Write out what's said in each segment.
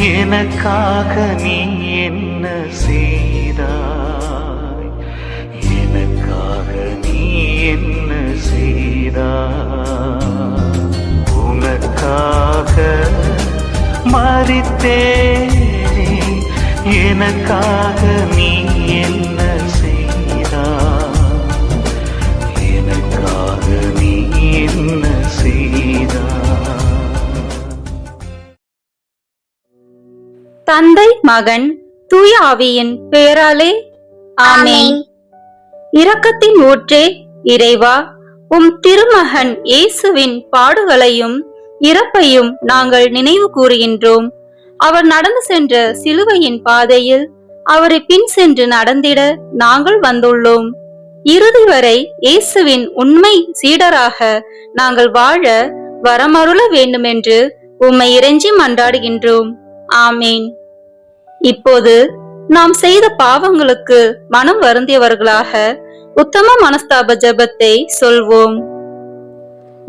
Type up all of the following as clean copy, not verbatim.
எனக்காக நீ என்ன செய்தாய், எனக்காக நீ என்ன செய்தாய், உனக்காக மரித்தேனே, எனக்காக நீ என்ன செய்தாய், எனக்காக நீ என்ன செய்தாய். தந்தை, மகன், தூய ஆவியின் பெயராலே ஆமென். இரக்கத்தின் ஊற்றே இறைவா, உம் திருமகன் இயேசுவின் பாடுகளையும் இறப்பையும் நாங்கள் நினைவு கூறுகின்றோம். அவர் நடந்து சென்ற சிலுவையின் பாதையில் அவரை பின் சென்று நடந்திட நாங்கள் வந்துள்ளோம். இறுதி வரை இயேசுவின் உண்மை சீடராக நாங்கள் வாழ வரமருள வேண்டுமென்று உம்மை இறைஞ்சி மன்றாடுகின்றோம். ஆமேன். இப்போது நாம் செய்த பாவங்களுக்கு மனம் வருந்தியவர்களாக உத்தம மனஸ்தாப ஜெபத்தை சொல்வோம்.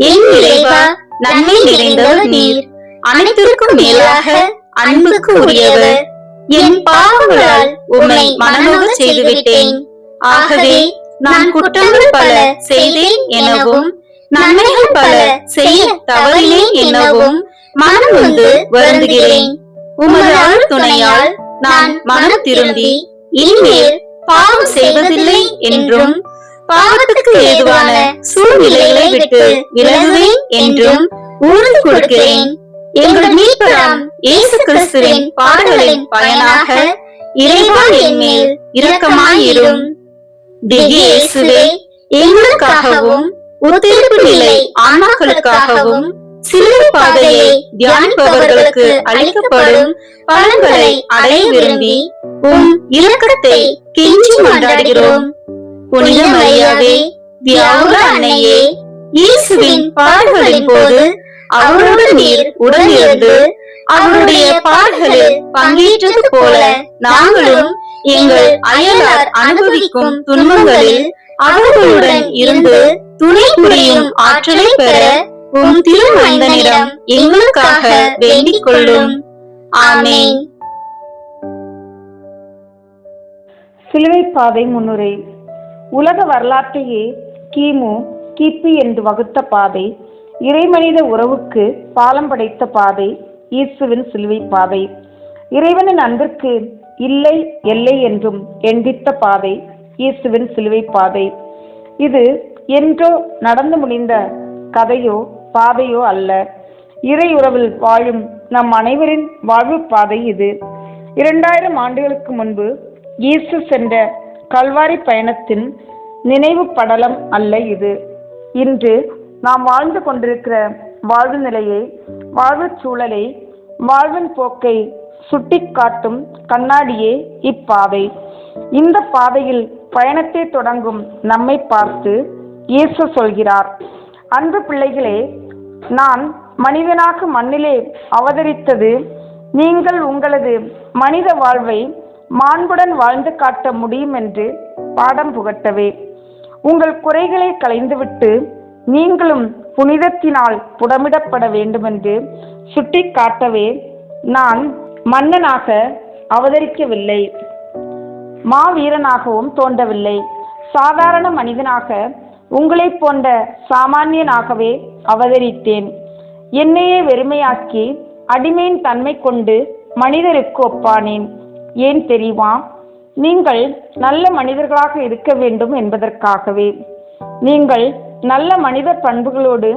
என் இறைவா, நன்மை நிறைந்தவர் நீர், அனைத்திற்கும் மேலாக அன்புக்கு உரியவர். என் பாவங்களால் உம்மை மனநோக செய்துவிட்டேன். ஆகவே நான் குற்றங்கள் பல செய்தேன் எனவும் நன்மைகள் பல செய்ய தவறினேன் எனவும் மனம் நொந்து வருந்துகிறேன். உமது அருள் துணையால் நான் மனம் திரும்பி இனிமேல் பாவம் செய்வதில்லை என்றும் பாவத்துக்கு ஏதுவான சூழ்நிலைகளை விட்டு விலகுவேன் என்றும் உறுதி கொடுக்கிறேன். எங்கள் மீட்பராம் இயேசு கிறிஸ்துவின் பாடுகளின் பயனாக இறைவா என் மேல் இரக்கமாயிரும். திவ்ய இயேசுவே, எங்களுக்காகவும் உத்திருப்பு நிலை ஆன்மாக்களுக்காகவும் சிலுவை பாதையை தியானிப்பவர்களுக்கு அளிக்கப்படும் பலன்களை அடைய விரும்பி உம் இரக்கத்தை கெஞ்சி மன்றாடுகிறோம். புனித மரியாவே, வியாகுல அன்னையே, இயேசுவின் பாடுகளின் போது அவரோடு நீர் உடனிருந்து அவருடைய பாடுகளில் பங்கேற்றது போல நாங்களும் எங்கள் அயலார் அனுபவிக்கும் துன்பங்களில் அவர்களுடன் இருந்து துணை புரியும் ஆற்றலை பெற உம் திருமைந்தனிடம் எங்களுக்காக வேண்டிக் கொள்ளும். ஆமென். சிலுவை பாதை முன்னுரை. உலக வரலாற்றையே கிமு கிபி என்று வகுத்த பாதை, இறைமனித உறவுக்கு பாலம் படைத்த பாதை இயேசுவின் சிலுவை பாதை. இறைவனின் அன்பிற்கு இல்லை எல்லை என்றும் எண்பித்த பாதை இயேசுவின் சிலுவை பாதை. இது என்றோ நடந்து முடிந்த கதையோ பாதையோ அல்ல. இறை உறவில் வாழும் நம் அனைவரின் வாழ்வு பாதை இது. 2000 ஆண்டுகளுக்கு முன்பு இயேசு சென்ற கல்வாரி பயணத்தின் நினைவு படலம் அல்ல இது. இன்று நாம் வாழ்ந்து கொண்டிருக்கிற வாழ்வு நிலையை, வாழ்வு சூழலை, வாழ்வின் போக்கை சுட்டி காட்டும் கண்ணாடியே இப்பாதை. இந்த பாதையில் பயணத்தை தொடங்கும் நம்மை பார்த்து இயேசு சொல்கிறார், அன்பு பிள்ளைகளே, நான் மனிதனாக மண்ணிலே அவதரித்தது நீங்கள் உங்களது மனித வாழ்வை மாண்புடன் வாழ்ந்து காட்ட முடியும் என்று பாடம் புகட்டவே, உங்கள் குறைகளை களைந்துவிட்டு நீங்களும் புனிதத்தினால் புடமிடப்பட வேண்டுமென்று சுட்டி காட்டவே நான் மன்னனாக அவதரிக்கவில்லை, மாவீரனாகவும் தோன்றவில்லை. சாதாரண மனிதனாக உங்களை போன்ற சாமானியனாகவே அவதரித்தேன். என்னையே வெறுமையாக்கி அடிமையின் தன்மை கொண்டு மனிதருக்கு ஒப்பானேன். ஏன் தெரியுமா? நீங்கள் நல்ல மனிதர்களாக இருக்க வேண்டும் என்பதற்காகவே. நீங்கள் நல்ல மனித பண்புகளோடு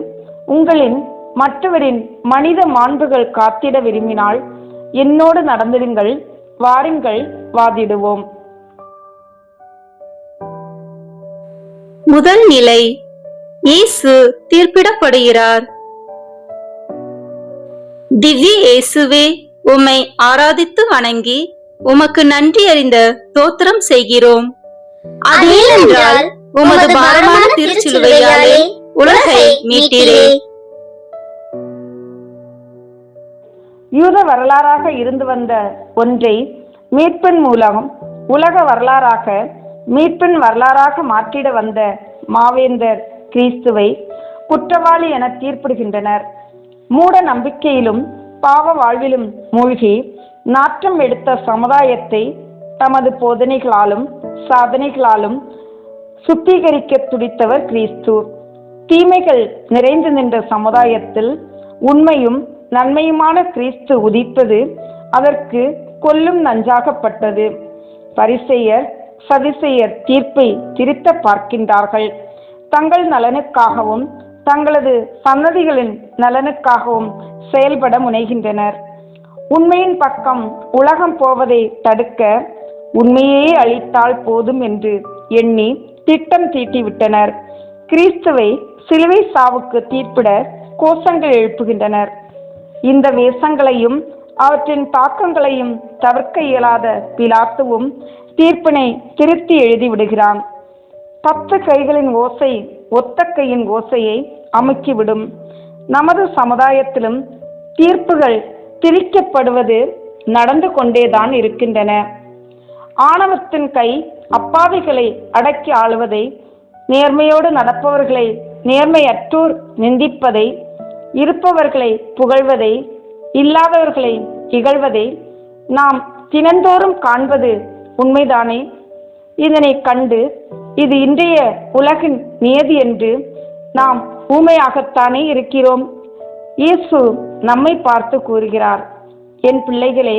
உங்களின் மற்றவரின் மனித மாண்புகள் காத்திட விரும்பினால் என்னோடு நடந்திடுங்கள், வாருங்கள், வாதிடுவோம். முதல் நிலை, இயேசு தீர்ப்பிடப்படுகிறார். திவ்ய இயேசுவே, உம்மை ஆராதித்து வணங்கி உமக்கு நன்றி அறிந்த தோத்திரம் செய்கிறோம். அதேனென்றால் உமது பாரமான திருச்சிலுவையாலே உலகை மீட்டீரே. யூத வரலாறாக இருந்து வந்த ஒன்றை மீட்பின் மூலம் உலக வரலாறாக, மீட்பின் வரலாறாக மாற்றிட வந்த மாவேந்தர் கிறிஸ்துவை குற்றவாளி என தீர்ப்பிடுகின்றனர். மூட நம்பிக்கையிலும் பாவ வாழ்விலும் மூழ்கி நாற்றம் எடுத்த சமுதாயத்தை தமது போதனைகளாலும் சாதனைகளாலும் சுத்திகரிக்க துடித்தவர் கிறிஸ்து. தீமைகள் நிறைந்து நின்ற சமுதாயத்தில் உண்மையும் நன்மையுமான கிறிஸ்து உதிப்பது அதற்கு கொல்லும் நஞ்சாகப்பட்டது. பரிசேயர் சதுசேயர் தீர்ப்பை திருத்த பார்க்கின்றார்கள். தங்கள் நலனுக்காகவும் தங்களது சன்னதிகளின் நலனுக்காகவும் செயல்பட முனைகின்றனர். உண்மையின் பக்கம் உலகம் போவதை தடுக்க உண்மையே அளித்தால் போதும் என்று எண்ணி திட்டம் தீட்டிவிட்டனர். கிறிஸ்துவை சிலுவை சாவுக்கு தீர்ப்பிட கோஷங்கள் எழுப்புகின்றனர். இந்த வேஷங்களையும் அவற்றின் தாக்கங்களையும் தவிர்க்க இயலாத பிலாத்துவும் தீர்ப்பினை திருத்தி எழுதிவிடுகிறான். 10 கைகளின் ஓசை ஒத்த கையின் ஓசையை அமுக்கிவிடும். நமது சமுதாயத்திலும் தீர்ப்புகள் திரிக்கப்படுவது நடந்து கொண்டேதான் இருக்கின்றன. ஆணவத்தின் கை அப்பாவிகளை அடக்கி ஆளுவதை, நேர்மையோடு நடப்பவர்களை நேர்மையற்றோர் நிந்திப்பதை, இருப்பவர்களை புகழ்வதை, இல்லாதவர்களை இகழ்வதை நாம் தினந்தோறும் காண்பது உண்மைதானே? இதனை கண்டு இது இன்றைய உலகின் நியதி என்று நாம் ஊமையாகத்தானே இருக்கிறோம். இயேசு நம்மை பார்த்து கூறுகிறார், என் பிள்ளைகளே,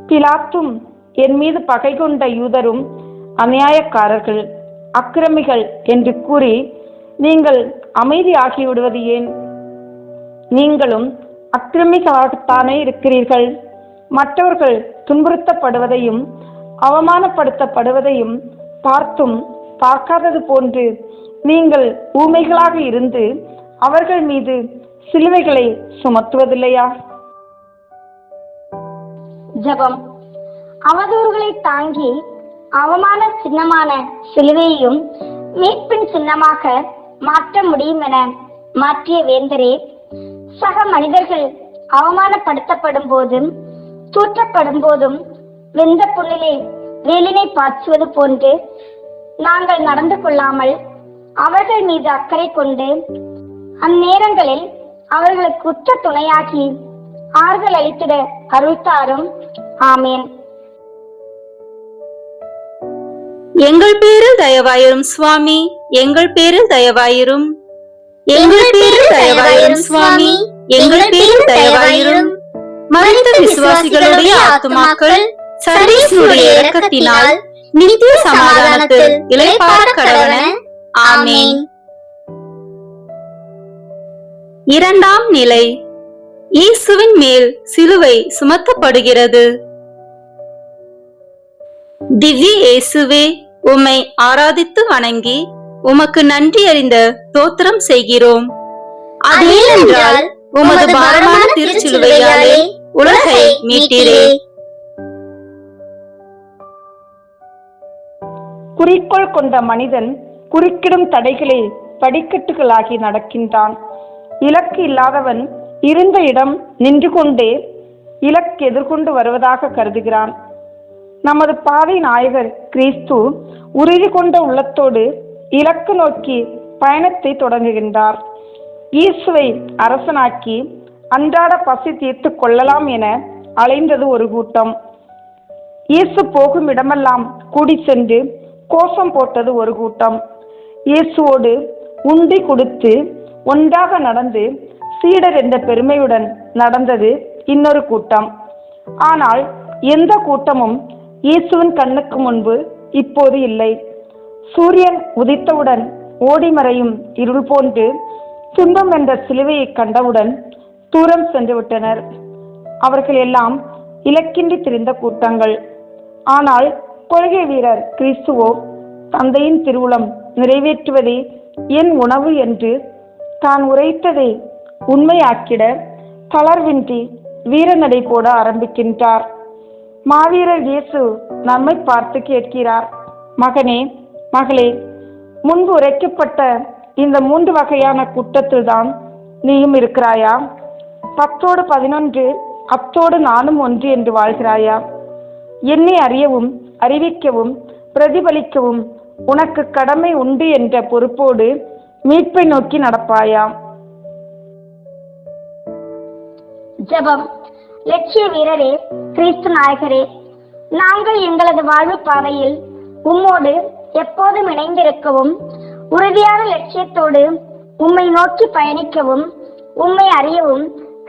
பிலாத்தும் என் மீது பகை கொண்ட யூதரும் அநியாயக்காரர்கள், அக்கிரமிகள் என்று கூறி நீங்கள் அமைதியாகிவிடுவது ஏன்? நீங்களும் அக்கிரமிகளாகத்தானே இருக்கிறீர்கள். மற்றவர்கள் துன்புறுத்தப்படுவதையும் அவமானப்படுத்தப்படுவதையும் பார்த்தும் பார்க்காதது போன்று நீங்கள் ஊமைகளாக இருந்து அவர்கள் மீது சிலுவைகளை சுமத்துவதில்லையா? ஜெபம். அவதூறுகளை தாங்கி அவமான சின்னமான சிலுவையையும் மீட்பின் சின்னமாக மாற்ற முடியும் என மாற்றிய வேந்தரே, சக மனிதர்கள் அவமானப்படுத்தப்படும் போதும் தூற்றப்படும் போதும் வெந்த புண்ணிலே வேலினை பாய்ச்சுவது போன்று நாங்கள் நடந்து கொள்ளாமல் அவர்கள் மீது அக்கறை கொண்டு அந்நேரங்களில் அவர்களுக்கு உற்ற துணையாகி ஆறுதல் அளித்திட அருள்தாரும். ஆமேன். எங்கள் பேரில் தயவாயிரும் சுவாமி, எங்கள் பேரில் தயவாயிரும். எங்கள் பேரில் தயவாயிரும் சுவாமி, எங்கள் பேரில் தயவாயிரும். மரித்த விசுவாசிகளுடைய ஆத்துமாக்கள் சர்வேஸ்வருடைய இரக்கத்தினால் நித்திய சமாதானத்தில் இளைப்பாற கடவன. ஆமேன். இரண்டாம் நிலை, இயேசுவின் மேல் சிலுவை சுமத்தப்படுகிறது. திவ்ய இயேசுவே, உம்மை ஆராதித்து வணங்கி உமக்கு நன்றி அறிந்த தோத்திரம் செய்கிறோம். அதேனென்றால் உமது பாரமான திருச்சிலுவையாலே உலகை மீட்டீரே. குறிக்கோள் கொண்ட மனிதன் குறுக்கிடும் தடைகளே படிக்கட்டுகளாகி நடக்கின்றான். இலக்கு இல்லாதவன் இருந்த இடம் நின்று கொண்டே இலக்கு எதிர்கொண்டு வருவதாக கருதுகிறான். நமது பாதை நாயகர் கிறிஸ்து உறுதி கொண்ட உள்ளத்தோடு இலக்கு நோக்கி பயணத்தை தொடங்குகின்றார். இயேசுவை அரசனாக்கி அன்றாட பசி தீர்த்து கொள்ளலாம் என அலைந்தது ஒரு கூட்டம். இயேசு போகும் இடமெல்லாம் கூடி சென்று கோஷம் போட்டது ஒரு கூட்டம். இயேசுவோடு உண்டி கொடுத்து ஒன்றாக நடந்து சீடர் என்ற பெருமையுடன் நடந்தது இன்னொரு கூட்டம். ஆனால் எந்த கூட்டமும் இயேசுவின் கண்ணுக்கு முன்பு இப்போது இல்லை. சூரியன் உதித்தவுடன் ஓடி மறையும் இருள் போன்று துன்பம் என்ற சிலுவையை கண்டவுடன் தூரம் சென்று விட்டனர். அவர்கள் எல்லாம் இலக்கின்றி திரிந்த கூட்டங்கள். ஆனால் கொள்கை வீரர் கிறிஸ்துவோ தந்தையின் திருவுளம் நிறைவேற்றுவதே என் உணவு என்று தான் உரைத்ததை உண்மையாக்கிட தளர்வின்றி வீரநடை போட ஆரம்பிக்கின்றார். மாவீரர் இயேசு நம்மை பார்த்து கேட்கிறார், மகனே, மகளே, முன்பு உரைக்கப்பட்ட இந்த 3 வகையான கூட்டத்தில் தான் நீயும் இருக்கிறாயா? 10ஓடு 11 அத்தோடு நானும் ஒன்று என்று வாழ்கிறாயா? என்னை அறியவும் அறிவிக்கவும் பிரதிபலிக்கவும் உனக்கு கடமை உண்டு என்ற பொறுப்போடு மீட்பை நோக்கி நடப்பாயா? ஜெபம். லட்சிய வீரரே, கிறிஸ்து நாயகரே, நாங்கள் எங்களது வாழ்வு பாதையில் உம்மோடு எப்போதும் இணைந்திருக்கவும், உறுதியான லட்சியத்தோடு உம்மை நோக்கி பயணிக்கவும், உம்மை அறியவும்,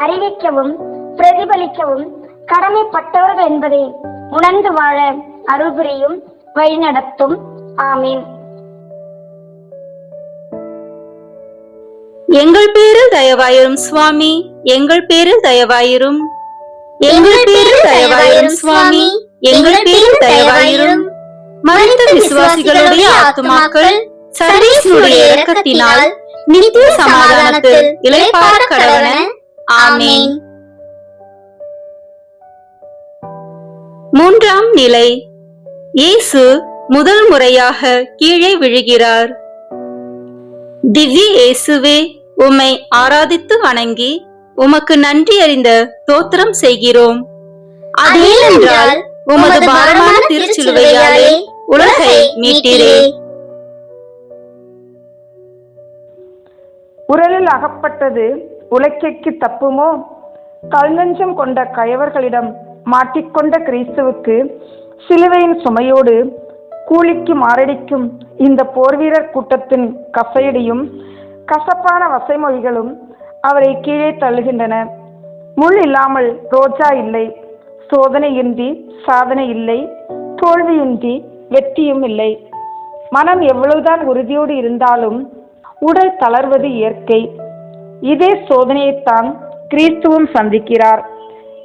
அறிவிக்கவும், பிரதிபலிக்கவும் கடமைப்பட்டவர்கள் என்பதை உணர்ந்து வாழ அருள் புரியும், வழிநடத்தும். ஆமீன். எங்கள் பேரில் தயவாயிரும் சுவாமி, எங்கள் பேரில் தயவாயிரும். எங்கள் பேரில் தயவாயிரும் சுவாமி, எங்கள் பேரில் தயவாயிரும். மரித்த விசுவாசிகளுடைய ஆத்துமாக்கள் சர்வேஸ்வருடைய இரக்கத்தினால் நித்திய சமாதானத்தில் இளைப்பாற கடவன. ஆமீன். மூன்றாம் நிலை. இயேசு முதல் முறையாக கீழே விழுகிறார். திவ்ய இயேசுவே, உம்மை ஆராதித்து வணங்கி உமக்கு நன்றி அறிந்த தோத்திரம் செய்கிறோம். அதேனென்றால் உமது பாரமான திருச்சிலுவையாலே உலகை மீட்டீரே. உரலில் அகப்பட்டது உலக்கைக்கு தப்புமோ? கல்நெஞ்சம் கொண்ட கயவர்களிடம் மாட்டிக்கொண்ட கிறிஸ்துவுக்கு சிலுவையின் சுமையோடு கூலிக்கு மாரடிக்கும் இந்த போர்வீரர் கூட்டத்தின் கசையடியும் கசப்பான வசைமொழிகளும் அவரை கீழே தள்ளுகின்றன. முள் இல்லாமல் ரோஜா இல்லை, சோதனையின்றி சாதனை இல்லை, தோல்வியின்றி வெற்றியும் இல்லை. மனம் எவ்வளவுதான் உறுதியோடு இருந்தாலும் உடல் தளர்வது இயற்கை. இதே சோதனையைத்தான் கிறிஸ்துவும் சந்திக்கிறார்.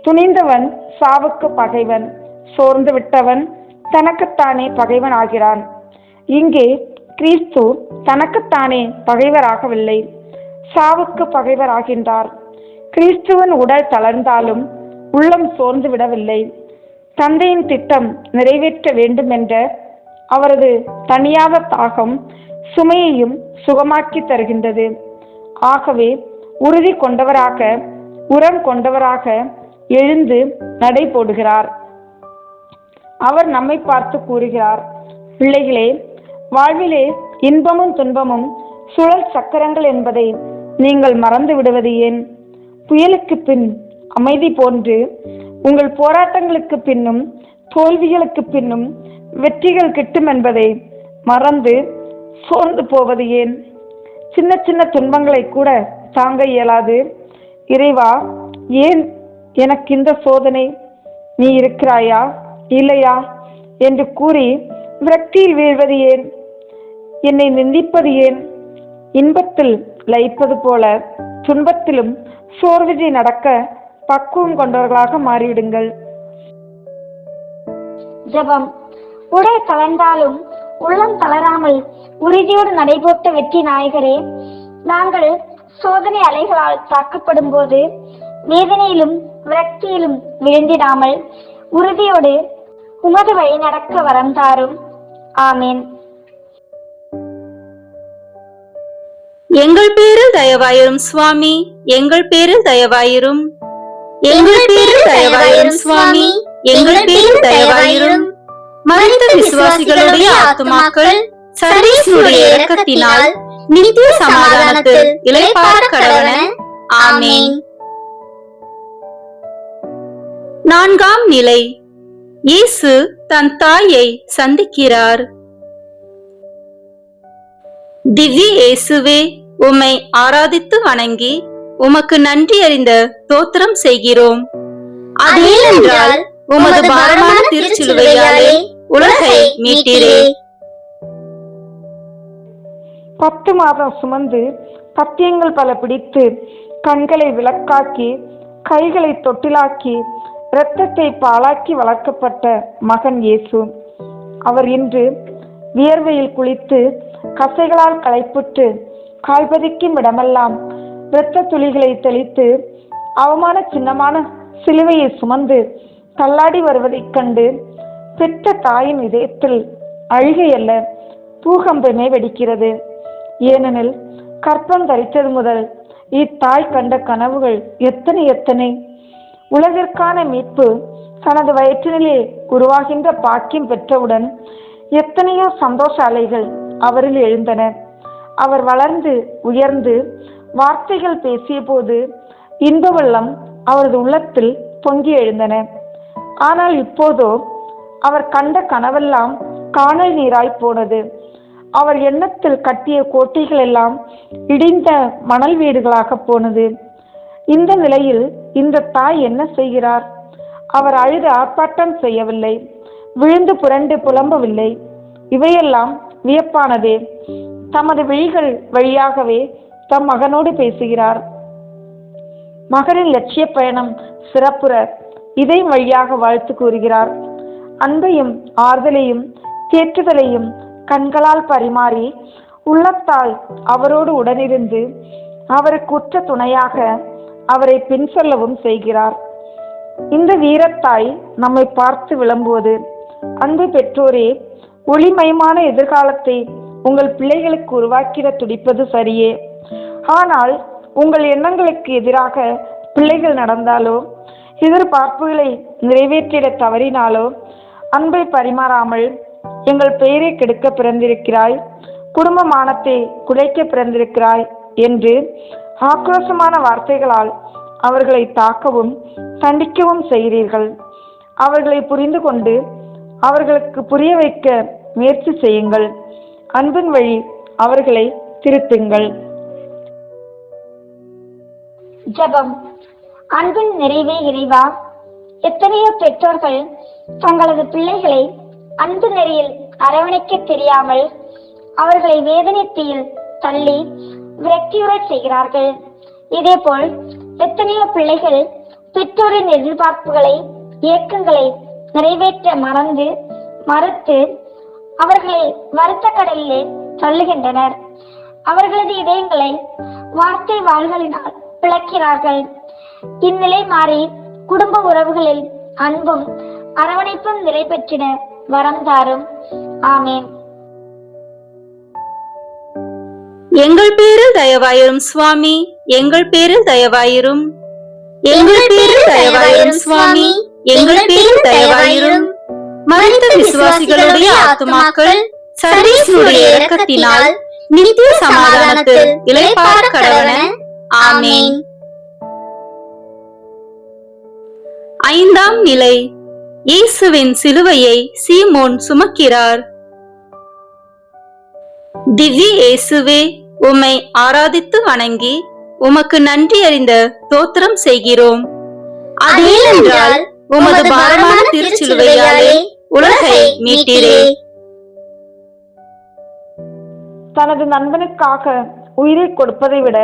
துணிந்தவன் சாவுக்கு பகைவன், சோர்ந்து விட்டவன் தனக்குத்தானே பகைவன் ஆகிறான். இங்கே கிறிஸ்து தனக்குத்தானே பகைவராகவில்லை, சாவுக்கு பகைவர் ஆகின்றார். கிறிஸ்துவின் உடல் தளர்ந்தாலும் உள்ளம் சோர்ந்து விடவில்லை. தந்தையின் திட்டம் நிறைவேற்ற வேண்டும் என்ற அவரது தனியாத தாகம் சுமையையும் சுகமாக்கி தருகின்றது. ஆகவே உறுதி கொண்டவராக, உரம் கொண்டவராக எழுந்து நடை போடுகிறார். அவர் நம்மை பார்த்து கூறுகிறார், பிள்ளைகளே, வாழ்விலே இன்பமும் துன்பமும் சுழல் சக்கரங்கள் என்பதை நீங்கள் மறந்து விடுவது ஏன்? புயலுக்கு பின் அமைதி போன்று உங்கள் போராட்டங்களுக்கு பின்னும் தோல்விகளுக்கு பின்னும் வெற்றிகள் கிட்டும் என்பதை மறந்து சோர்ந்து போவது ஏன்? சின்ன சின்ன துன்பங்களை கூட தாங்க இயலாது. இறைவா, ஏன் எனக்கு இந்த சோதனை? நீ இருக்கிறாயா இல்லையா என்று கூறி விரக்தியில் வீழ்வது ஏன்? என்னை நிந்திப்பது ஏன்? இன்பத்தில் லயிப்பது போல துன்பத்திலும் சோர்வின்றி நடக்க பக்குவம் கொண்டவர்களாக மாறிவிடுங்கள். ஜெபம். உடல் தளர்ந்தாலும் உள்ளம் தளராமல் உறுதியோடு நடைபோட்ட வெற்றி நாயகரே, நாங்கள் சோதனை அலைகளால் தாக்கப்படும் போது வேதனையிலும் விரக்தியிலும் விழுந்திடாமல் உறுதியோடு உமது வழி நடக்க வரம் தாரும். ஆமீன். எங்கள் பேரில் தயவாயிரும் சுவாமி, எங்கள் பேரில் தயவாயிரும். எங்கள் பேரில் தயவாயிரும் சுவாமி, எங்கள் பேரில் தயவாயிரும். மரித்த விசுவாசிகளுடைய ஆத்துமாக்கள் சர்வேஸ்வருடைய இரக்கத்தினால் நித்திய சமாதானத்தில் இளைப்பாற கடவன. ஆமீன். நான்காம் நிலை. இயேசு தன் தாயை சந்திக்கிறார். திவ்ய இயேசுவே, உம்மை ஆராதித்து வணங்கி உமக்கு நன்றி அறிந்த தோத்திரம் செய்கிறோம். அதேனென்றால் உமது பாரமான திருச்சிலுவையாலே உலகை மீட்டீரே. 10 மாதம் சுமந்து பத்தியங்கள் பல பிடித்து கண்களை விளக்காக்கி கைகளை தொட்டிலாக்கி இரத்தத்தை பாலாக்கி வளர்க்கப்பட்ட மகன் இயேசு. அவர் இன்று வியர்வையில் குளித்து கசைகளால் களைப்புற்று கால்பதிக்கும் இடமெல்லாம் இரத்த துளிகளை தெளித்து அவமான சின்னமான சிலுவையை சுமந்து தள்ளாடி வருவதைக் கண்டு பெற்ற தாயின் இதயத்தில் அழுகை அல்ல, பூகம்பமே வெடிக்கிறது. ஏனெனில் கற்பம் தரித்தது முதல் இத்தாய் கண்ட கனவுகள் எத்தனை எத்தனை! உலகிற்கான மீட்பு தனது வயிற்றினிலே உருவாகின்ற பாக்கியம் பெற்றவுடன் எத்தனையோ சந்தோஷ அலைகள் அவரில் எழுந்தன. அவர் வளர்ந்து உயர்ந்து வார்த்தைகள் பேசிய போது இன்ப வெள்ளம் அவரது உள்ளத்தில் பொங்கி எழுந்தன. ஆனால் இப்போதோ அவர் கண்ட கனவெல்லாம் காணல் நீராய் போனது. அவர் எண்ணத்தில் கட்டிய கோட்டைகள் எல்லாம் இடிந்த மணல் வீடுகளாக போனது. இந்த நிலையில் இந்த தாய் என்ன செய்கிறார்? அவர் அழுது ஆர்ப்பாட்டம் செய்யவில்லை, விழுந்து புரண்டு புலம்பவில்லை. இவையெல்லாம் வியப்பானதே. தமது விழிகள் வழியாகவே தம் மகனோடு பேசுகிறார். மகனின் லட்சிய பயணம் சிறப்புற இதை வழியாக வாழ்த்து கூறுகிறார். அன்பையும் ஆறுதலையும் தேற்றுதலையும் கண்களால் பரிமாறி உள்ளத்தால் அவரோடு உடனிருந்து அவருக்கு உற்ற துணையாக அவரை பின் சொல்லவும் செய்கிறார். இந்த வீரத்தாய் நம்மை பார்த்து விளம்புவது, அன்பு பெற்றோரே, ஒளிமயமான எதிர்காலத்தை உங்கள் பிள்ளைகளுக்கு உருவாக்கிட துடிப்பது சரியே. ஆனால் உங்கள் எண்ணங்களுக்கு எதிராக பிள்ளைகள் நடந்தாலோ எதிர்பார்ப்புகளை நிறைவேற்றிட தவறினாலோ அன்பை பரிமாறாமல் எங்கள் பெயரை கெடுக்க பிறந்திருக்கிறாய், குடும்ப மானத்தை குலைக்க பிறந்திருக்கிறாய் என்று ஆக்ரோஷமான வார்த்தைகளால் அவர்களை தாக்கவும் தண்டிக்கவும் செய்கிறீர்கள். அவர்களை புரிந்து கொண்டு அவர்களுக்கு புரிய வைக்க முயற்சி செய்யுங்கள். அன்பின் வழி அவர்களை திருத்துங்கள். ஜெபம். அன்பின் நிறைவே இறைவா, எத்தனையோ பெற்றோர்கள் தங்களது பிள்ளைகளை அன்பு நெறியில் அரவணைக்க தெரியாமல் அவர்களை வேதனைத்தீயில் தள்ளி விரக்தியுறச் செய்கிறார்கள். இதேபோல் எத்தனையோ பிள்ளைகள் பெற்றோரின் எதிர்பார்ப்புகளை ஏக்கங்களை நிறைவேற்ற மறுத்து அவர்களை வருத்த கடலிலே தள்ளுகின்றனர். அவர்களது இதயங்களை வார்த்தை வாள்களினால் பிளக்கிறார்கள். இந்நிலை மாறி குடும்ப உறவுகளில் அன்பும் அரவணைப்பும் நிலை பெற்றிட வரம் தாரும். ஆமேன். எங்கள் பேரில் தயவாயிரும் சுவாமி, எங்கள் பேரில் தயவாயிரும். எங்கள் பேரில் தயவாயிரும் சுவாமி, எங்கள் பேரில் தயவாயிரும். மரித்த விசுவாசிகளுடைய ஆத்துமாக்கள் சர்வேசுடைய இரக்கத்தினால் நித்திய சமாதானத்தில் இளைப்பாற கடவன. ஆமேன். ஐந்தாம் நிலை. இயேசுவின் சிலுவையை சீமோன் சுமக்கிறார். திவ்ய இயேசுவே, உம்மை ஆராதித்து வணங்கி உமக்கு நன்றி அறிந்த தோத்திரம் செய்கிறோம். அதேனென்றால் உமது பாரமான திருச்சிலுவையாலே உலகை மீட்டீரே. தனது நண்பனுக்காக உயிரை கொடுப்பதை விட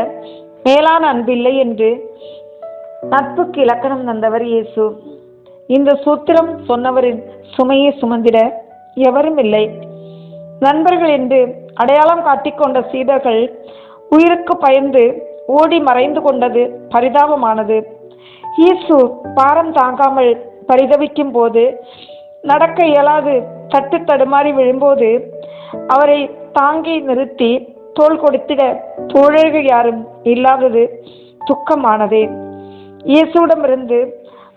மேலான அன்பில்லை என்று நட்புக்கு இலக்கணம் தந்தவர் இயேசு. இந்த சூத்திரம் சொன்னவரின் சுமையை சுமந்திட எவரும் இல்லை. நண்பர்கள் என்று அடையாளம் காட்டிக்கொண்ட சீடர்கள் உயிருக்கு பயந்து ஓடி மறைந்து கொண்டது பரிதாபமானது. இயேசு பாரம் தாங்காமல் பரிதவிக்கும் போது, நடக்க இயலாது தட்டு தடுமாறி விழும்போது அவரை தாங்கி நிறுத்தி தோள் கொடுத்திட தோழர்கள் யாரும் இல்லாதது துக்கமானதே. இயேசுவிடமிருந்து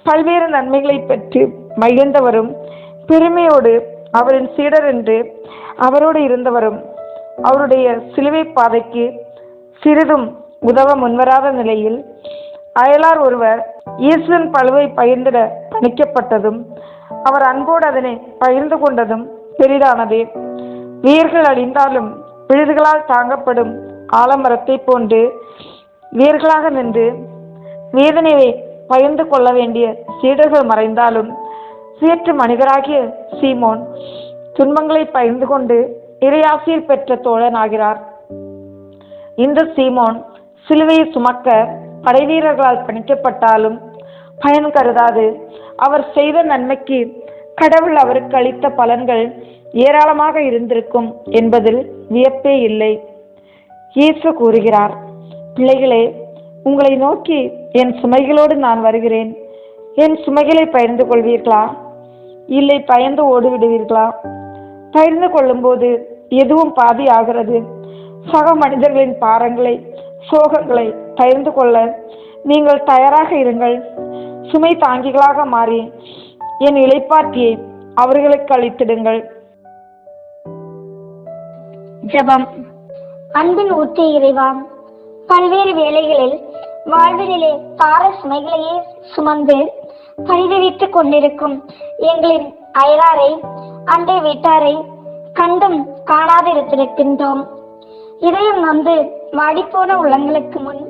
பல்வேறு நன்மைகளை பெற்று மகிழ்ந்தவரும் பெருமையோடு அவரின் சீடர் என்று அவரோடு இருந்தவரும் அவருடைய சிலுவை பாதைக்கு சிறிதும் உதவ முன்வராத நிலையில் அயலார் ஒருவர் இயேசுவின் பழுவை பகிர்ந்திட பணிக்கப்பட்டதும் அவர் அன்போடு அதனை பகிர்ந்து கொண்டதும் பெரிதானதே. வேர்கள் அழிந்தாலும் விழுதுகளால் தாங்கப்படும் ஆலமரத்தை போன்று வேர்களாக நின்று வேதனையை பகிர்ந்து கொள்ள வேண்டிய சீடர்கள் மறைந்தாலும் சீற்று மனிதராகிய சீமோன் துன்பங்களை பகிர்ந்து கொண்டு இறையாசியில் பெற்ற தோழனாகிறார். இந்த சீமோன் சிலுவையை சுமக்க படைவீரர்களால் பணிக்கப்பட்டாலும் பயன் கருதாது அவர் செய்த நன்மைக்கு கடவுள் அவருக்கு அளித்த பலன்கள் ஏராளமாக இருந்திருக்கும் என்பதில் வியப்பே இல்லை. இயேசு கூறுகிறார், பிள்ளைகளே, உங்களை நோக்கி என் சுமைகளோடு நான் வருகிறேன். என் சுமைகளை பகிர்ந்து கொள்வீர்களா? இல்லை பயந்து ஓடிவிடுவீர்களா? பகிர்ந்து கொள்ளும்போது எதுவும் பாதி ஆகிறது. சக மனிதர்களின் பாரங்களை சோகங்களை பகிர்ந்து கொள்ள நீங்கள் தயாராக இருங்கள். சுமை தாங்கிகளாக மாறி என் இளைப்பாற்றியை அவர்களுக்கு அளித்திடுங்கள். ஜெபம். அன்பின் ஊற்றி இறைவா, பல்வேறு வேளைகளில் வாழ்விலே பார சுமைகளையே சுமந்து பரிதவித்துக் கொண்டிருக்கும் எங்களின் அயலாரை, அண்டை வீட்டாரை கண்டும் காணாதிருந்திருக்கின்றோம். இதயம் வந்து வாடிப்போன உள்ளங்களுக்கு முன்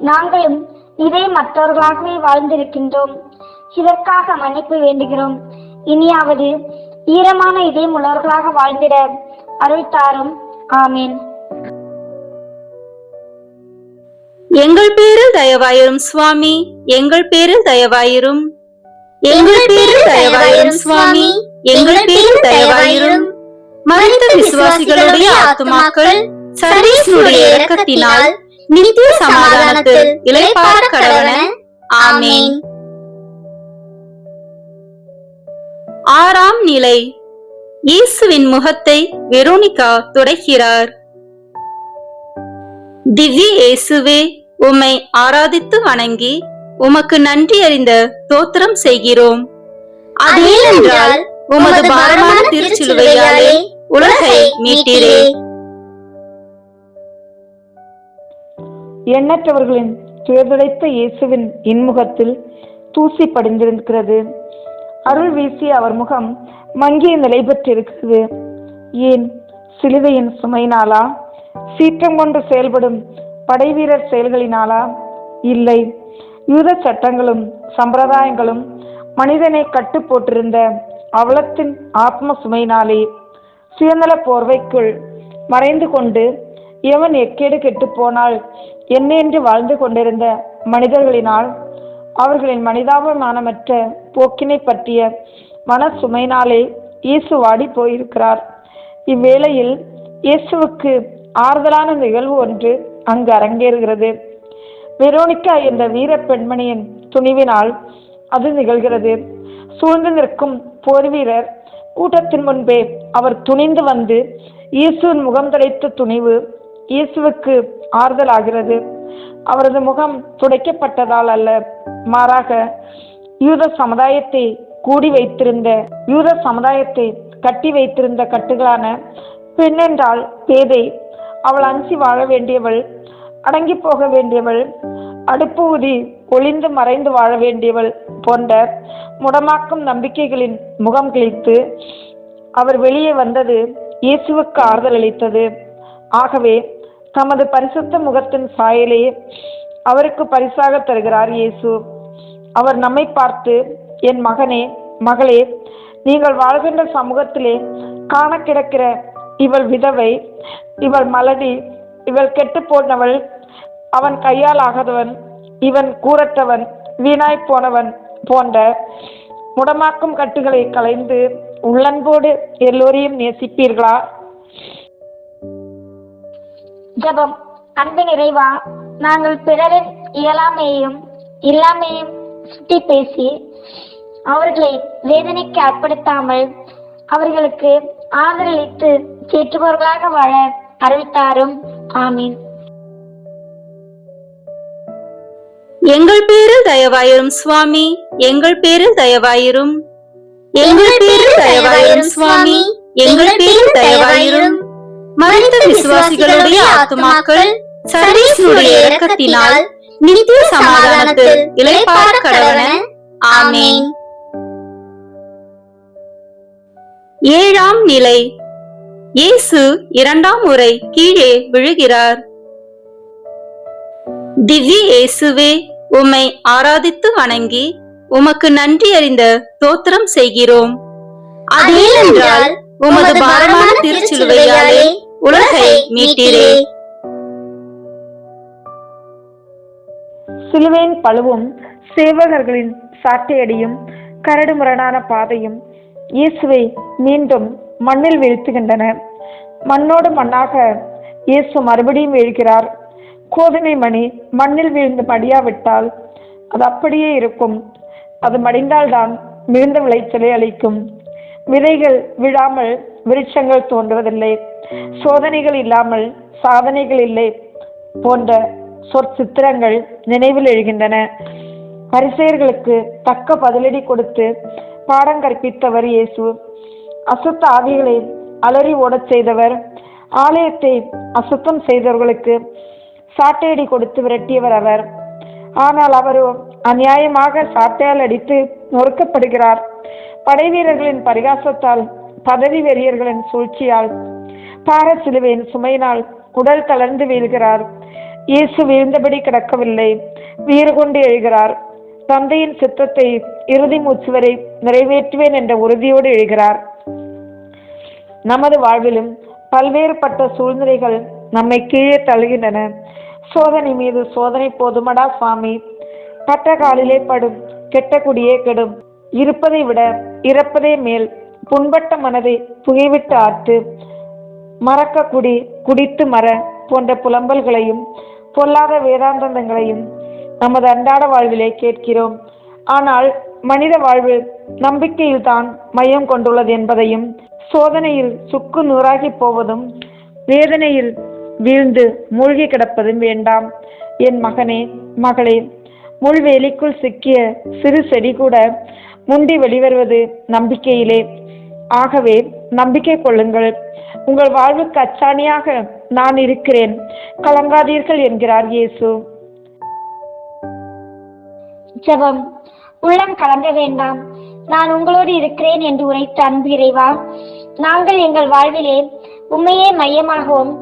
நாங்களும் இதே மற்றவர்களாகவே வாழ்ந்திருக்கின்றோம். இதற்காக மன்னிப்பு வேண்டுகிறோம். இனியாவது ஈரமான இதயம் உள்ளவர்களாக வாழ்ந்திட அருள் தாரும். ஆமீன். எங்கள் பேரில் தயவாயிரும் சுவாமி, எங்கள் பேரில் தயவாயிரும். எங்கள் பேரில் தயவாயிரும் சுவாமி, எங்கள் பேரில் தயவாயிரும். மரித்த விசுவாசிகளுடைய ஆத்துமாக்கள் சர்வேஸ்வருடைய இரக்கத்தினால் நித்திய சமாதானத்தில் இளைப்பாற கடவன. ஆமீன். ஆறாம் நிலை. இயேசுவின் முகத்தை வெரோனிகா துடைக்கிறார். திவ்ய இயேசுவே, உம்மை ஆராதித்து வணங்கி உமக்கு நன்றி அறிந்த தோத்திரம் செய்கிறோம். அதேனென்றால் உமது பாரமான திருச்சிலுவையாலே உலகை மீட்டீரே. எண்ணற்றவர்களின் துயர்துடைத்த இயேசுவின் இன்முகத்தில் தூசி படிந்திருக்கிறது. அருள் வீசிய அவர் முகம் மங்கிய நிலை பெற்றிருக்கிறது. ஏன் சிலுவையின் சுமையினாலா? சீற்றம் கொண்டு செயல்படும் படைவீரர் செயல்களினாலா? இல்லை, யூத சட்டங்களும் சம்பிரதாயங்களும் மனிதனை கட்டு போட்டிருந்த அவலத்தின் ஆத்ம சுமையினாலே. சுயநல போர்வைக்குள் மறைந்து கொண்டு எவன் எக்கேடு கெட்டு போனால் என்ன என்று வாழ்ந்து கொண்டிருந்த மனிதர்களினால், அவர்களின் மனிதாபிமானமற்ற போக்கினை பற்றிய மன சுமையினாலே இயேசு வாடி போயிருக்கிறார். இவ்வேளையில் இயேசுவுக்கு ஆறுதலான நிகழ்வு ஒன்று அங்கு அரங்கேறுகிறது. வெரோனிகா என்ற வீர பெண்மணியின் துணிவினால் அது நிகழ்கிறது. சூழ்ந்து நிற்கும் போர் வீரர் கூட்டத்தின் முன்பே அவர் துணிந்து வந்து இயேசுவின் முகம் துடைத்த துணிவு இயேசுவுக்கு ஆறுதலாகிறது. அவரது முகம் துடைக்கப்பட்டதால் அல்ல, மாறாக யூத சமுதாயத்தை கட்டி வைத்திருந்த கட்டுகளான பெண்ணென்றால் பேதை, அவள் அஞ்சி வாழ வேண்டியவள், அடங்கி போக வேண்டியவள், அடுப்பு ஊதி ஒளிந்து மறைந்து வாழ வேண்டியவள் போன்ற முடமாக்கும் நம்பிக்கைகளின் முகம் கிழித்து அவர் வெளியே வந்தது இயேசுவுக்கு ஆறுதல் அளித்தது. ஆகவே தமது பரிசுத்த முகத்தின் சாயலே அவருக்கு பரிசாக தருகிறார் இயேசு. அவர் நம்மை பார்த்து, என் மகனே, மகளே, நீங்கள் வாழ்கின்ற சமூகத்திலே காண கிடக்கிற இவள் விதவை, இவள் மலடி, இவள் கெட்டு போனவள், அவன் கையால் ஆகாதவன், இவன் கூறற்றவன், வீணாய் போனவன் போன்ற முடமாக்கும் கட்டுகளை களைந்து உள்ளன்போடு எல்லோரையும் நேசிப்பீர்களா? ஜெபம். அன்பின் இறைவா, நாங்கள் பிறரின் இயலாமையையும் இல்லாமையும் சுட்டி பேசி அவர்களை வேதனைக்கு ஆட்படுத்தாமல் அவர்களுக்கு ஆதரவளித்து தேற்றுபவர்களாக வாழ அருள்தாரும். ஆமீன். எங்கள் பேரில் தயவாயிரும் சுவாமி, எங்கள் பேரில் தயவாயிரும். எங்கள் பேரில் தயவாயிரும் சுவாமி, எங்கள் பேரில் தயவாயிரும். மரித்த விசுவாசிகளுடைய ஆத்துமாக்கள் சர்வேஸ்வருடைய இரக்கத்தினால் நித்திய சமாதானத்தில் இளைப்பாற கடவன. ஆமீன். ஏழாம் நிலை. இயேசு இரண்டாம் முறை கீழே விழுகிறார். திவ்ய இயேசுவே, உம்மை ஆராதித்து வணங்கி உமக்கு நன்றி அறிந்த தோத்திரம் செய்கிறோம். அதேனென்றால் உமது பாரமான திருச்சிலுவையாலே உலகை மீட்டீரே. சிலுவையின் பழுவும் சேவகர்களின் சாட்டையடியும் கரடுமுரடான பாதையும் இயேசுவை மீண்டும் மண்ணில் வீழ்த்துகின்றன. மண்ணோடு மண்ணாக இயேசு மறுபடியும் வீழ்கிறார். கோதுமை மணி மண்ணில் வீழ்ந்து மடியாவிட்டால் அது அப்படியே இருக்கும். அது மடிந்தால்தான் மிகுந்த விளைச்சலை அளிக்கும். விதைகள் விழாமல் விருட்சங்கள் தோன்றுவதில்லை. சோதனைகள் இல்லாமல் சாதனைகள் இல்லை போன்ற சொற்சித்திரங்கள் நினைவில் எழுகின்றன. பரிசேயர்களுக்கு தக்க பதிலடி கொடுத்து பாடம் கற்பித்தவர் இயேசு. அசுத்த ஆவிகளை அலறி ஓடச் செய்தவர். ஆலயத்தை அசுத்தம் செய்தவர்களுக்கு சாட்டையடி கொடுத்து விரட்டியவர் அவர். ஆனால் அவரோ அநியாயமாக சாட்டையால் அடித்து நொறுக்கப்படுகிறார். படை வீரர்களின் பரிகாசத்தால், பதவி வெறியர்களின் சூழ்ச்சியால், பார சிலுவையின் சுமையினால் உடல் தளர்ந்து வீழ்கிறார். இயேசு வீழ்ந்தபடி கிடக்கவில்லை, வீறு கொண்டு எழுகிறார். தந்தையின் சித்தத்தை இறுதி மூச்சு வரை நிறைவேற்றுவேன் என்ற உறுதியோடு எழுகிறார். நமது வாழ்விலும் பல்வேறுபட்ட சூழ்நிலைகள் நம்மை கீழே தழுகின்றன. சோதனை மீது சோதனை போதுமடா சுவாமி. பட்ட காலிலே படும், கெட்ட குடியே கெடும், இருப்பதை விட இறப்பதே மேல், புண்பட்ட மனதை புகைவிட்டு ஆற்று, மறக்க குடி, குடித்து மற போன்ற புலம்பல்களையும் பொல்லாத வேதாந்தங்களையும் நமது அன்றாட வாழ்விலே கேட்கிறோம். ஆனால் மனித வாழ்வு நம்பிக்கையில் தான் மையம் கொண்டுள்ளது என்பதையும், சோதனையில் சுக்கு நூறாகி போவதும், வேதனையில் வீழ்ந்து மூழ்கி கிடப்பதும் வேண்டாம். என் மகனே, மகளே, முள்வேலிக்குள் சிக்கிய சிறு செடி கூட முண்டி வெளிவருவது நம்பிக்கையிலே. ஆகவே நம்பிக்கை கொள்ளுங்கள். உங்கள் வாழ்வுக்கு அச்சாணியாக நான் இருக்கிறேன், கலங்காதீர்கள் என்கிறார் இயேசு. ஜெபம். உள்ளம் கலங்க வேண்டாம், நான் உங்களோடு இருக்கிறேன் என்று உரைத்த அன்பு இறைவா, நாங்கள் எங்கள் வாழ்விலே உண்மையே மையமாகவும்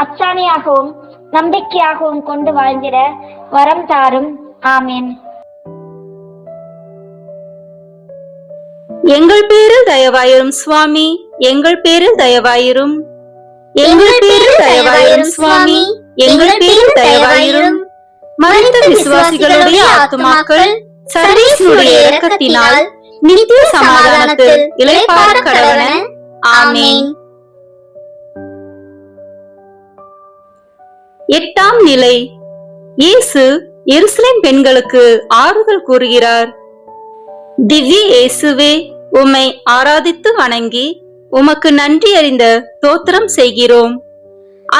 அச்சாணியாகவும் நம்பிக்கையாகவும் கொண்டு வாழ்ந்திட வரம் தாரும். ஆமேன். எங்கள் பேரில் தயவாயிரும் சுவாமி, எங்கள் பேரில் தயவாயிரும். எங்கள் பேரில் தயவாயிரும் சுவாமி, எங்கள் பேரில் தயவாயிரும். மரித்த விசுவாசிகளுடைய ஆத்துமாக்கள் சர்வேசுடைய இரக்கத்தினால் நித்திய சமாதானத்தில் இளைப்பாற கடவன. ஆமேன். 8ஆம் நிலை. இயேசு எருசலேம் பெண்களுக்கு ஆறுதல் கூறுகிறார். திவ்ய இயேசுவே, உம்மை ஆராதித்து வணங்கி உமக்கு நன்றி அறிந்த தோத்திரம் செய்கிறோம்.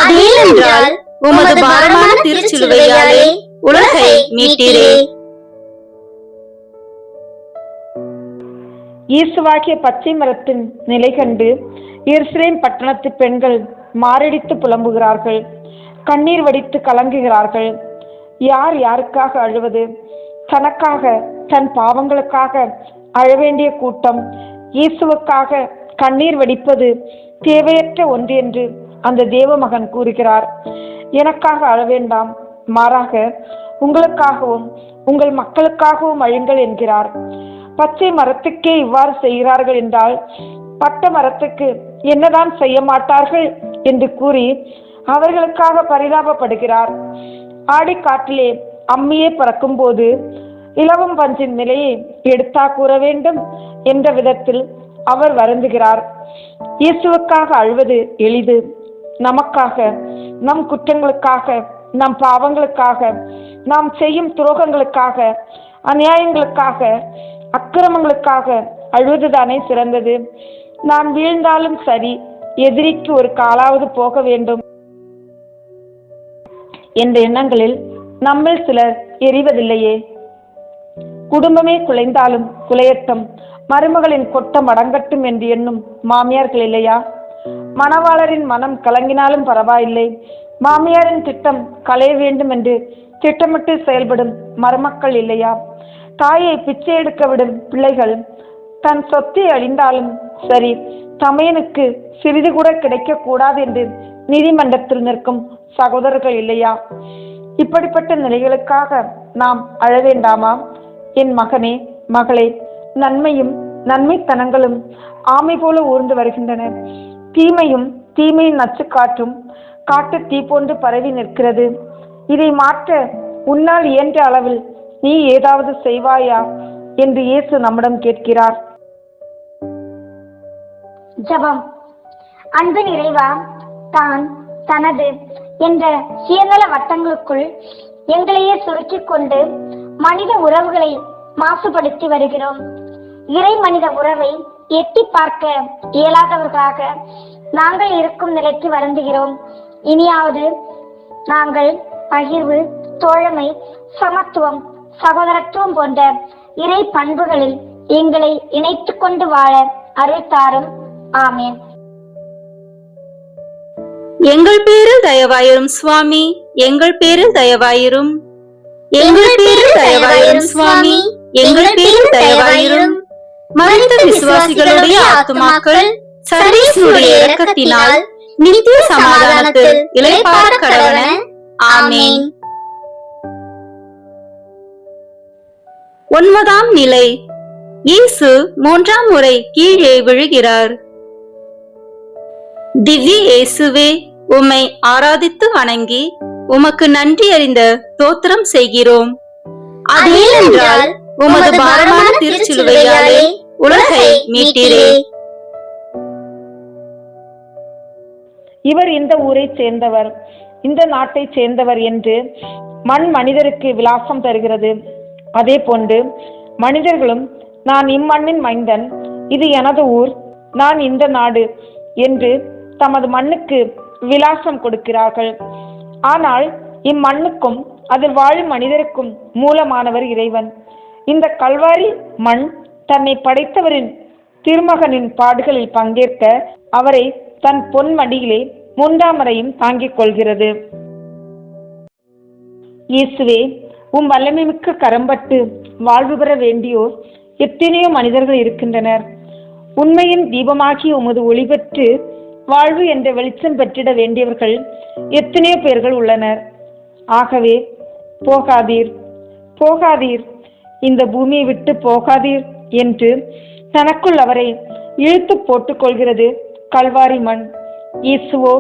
அதேனென்றால் உமது பாரமான திருச்சிலுவையாலே உலகை மீட்டீரே. இயேசுவாகிய பச்சை மரத்தின் நிலை கண்டு எருசலேம் பட்டணத்து பெண்கள் மாரடித்து புலம்புகிறார்கள், கண்ணீர் வடித்து கலங்குகிறார்கள். யார் யாருக்காக அழுவது? தனக்காக, தன் பாவங்களுக்காக அழவேண்டிய கூட்டம் இயேசுவுக்காக கண்ணீர் வடிப்பது தேவையற்ற ஒன்று என்று அந்த தேவமகன் கூறுகிறார். எனக்காக அழ வேண்டாம், மாறாக உங்களுக்காகவும் உங்கள் மக்களுக்காகவும் அழுங்கள் என்கிறார். பச்சை மரத்துக்கே இவ்வாறு செய்கிறார்கள் என்றால் பட்ட மரத்துக்கு என்னதான் செய்ய மாட்டார்கள் என்று கூறி அவர்களுக்காக பரிதாபப்படுகிறார். ஆடிக்காற்றிலே அம்மியே பறக்கும் போது இலவம் பஞ்சின் நிலையை எடுத்தா கூற வேண்டும் என்ற விதத்தில் அவர் வருந்துகிறார். இயேசுவுக்காக அழுவது எளிது. நமக்காக, நம் குற்றங்களுக்காக, நம் பாவங்களுக்காக, நாம் செய்யும் துரோகங்களுக்காக, அநியாயங்களுக்காக, அக்கிரமங்களுக்காக அழுவதுதானே சிறந்தது. நான் வீழ்ந்தாலும் சரி, எதிரிக்கு ஒரு காலாவது போக வேண்டும் என்ற எண்ணங்களில் நம்மில் சிலர் எரிவதில்லையே. குடும்பமே குலைந்தாலும் குலையட்டும், மருமகளின் கொட்டம் அடங்கட்டும் என்று எண்ணும் மாமியார்கள் இல்லையா? மணவாளரின் மனம் கலங்கினாலும் பரவாயில்லை, மாமியாரின் திட்டம் களைய வேண்டும் என்று திட்டமிட்டு செயல்படும் மருமக்கள் இல்லையா? தாயை பிச்சை எடுக்க விடும் பிள்ளைகள், தன் சொத்தை அழிந்தாலும் சரி, தமையனுக்கு சிறிது கூட கிடைக்க கூடாது என்று நீதிமன்றத்தில் நிற்கும் சகோதரர்கள் இல்லையா? இப்படிப்பட்ட நிலைகளுக்காக நாம் அழ வேண்டாமா? என் மகனே, மகளே, நன்மையும் நன்மைத்தனங்களும் ஆமை போல ஊர்ந்து வருகின்றன. தீமையும் தீமையின் நச்சு காற்றும் காட்டு தீ போன்று பரவி நிற்கிறது. இதை மாற்ற உன்னால் இயன்ற அளவில் நீ ஏதாவது செய்வாயா என்று இயேசு நம்மிடம் கேட்கிறார். ஜெபம். அன்பு இறைவா, தான் தனது என்ற சுயநல வட்டங்களுக்குள் எங்களையே சுருக்கிக் கொண்டு மனித உறவுகளை மாசுபடுத்தி வருகிறோம். இறை மனித உறவை எட்டி பார்க்க இயலாதவர்களாக நாங்கள் இருக்கும் நிலைக்கு வருந்துகிறோம். இனியாவது நாங்கள் பகிர்வு, தோழமை, சமத்துவம், சகோதரத்துவம் போன்ற இறை பண்புகளில் எங்களை இணைத்துக் கொண்டு வாழ அருள் தாரும். ஆமேன். எங்கள் பேரில் தயவாயிரும் சுவாமி, எங்கள் பேரில் தயவாயிரும். எங்கள் பேரில் தயவாயிரும் சுவாமி, எங்கள் பேரில் தயவாயிரும். மரித்த விசுவாசிகளுடைய ஆத்துமாக்கள் சர்வேசுடைய இரக்கத்தினால் நித்திய சமாதானத்தில் இளைப்பாற கடவன. ஆமென். 9ஆம் நிலை. இயேசு 3ஆம் முறை கீழே விழுகிறார். திவ்ய இயேசுவே, உம்மை ஆராதித்து வணங்கி உமக்கு நன்றி அறிந்த தோத்திரம் செய்கிறோம். அதேனென்றால் உமது பாரமான திருச்சிலுவையாலே உலகை மீட்டீரே. இவர் இந்த ஊரைச் சேர்ந்தவர், இந்த நாட்டைச் சேர்ந்தவர் என்று மண் மனிதருக்கு விலாசம் தருகிறது. அதே போன்று மனிதர்களும் நான் இம்மண்ணின் மைந்தன், இது எனது ஊர், நான் இந்த நாடு என்று தமது மண்ணுக்கு விலாசம் கொடுக்கிறார்கள். ஆனால் இம்மண்ணுக்கும் அதில் வாழும் மனிதருக்கும் மூலமானவர் இறைவன். இந்த கல்வாரி மண் தன்னை படைத்தவரின் திருமகனின் பாடுகளில் பங்கேற்க அவரை தன் பொன்மடியிலே 3ஆம் முறையும் தாங்கிக் கொள்கிறது. இயேசுவே, உம் வல்லமைமிக்க கரம்பட்டு வாழ்வு பெற வேண்டியோர் எத்தனையோ மனிதர்கள் இருக்கின்றனர். உண்மையின் தீபமாகிய உமது ஒளி பெற்று வாழ்வு என்ற வெளிச்சம் பெற்றிட வேண்டியவர்கள் எத்தனையோ பேர்கள் உள்ளனர். ஆகவே போகாதீர், போகாதீர், இந்த பூமியை விட்டு போகாதீர் என்று தனக்குள் அவரை இழுத்து போட்டுக் கொள்கிறது கல்வாரி மண். இயேசுவோ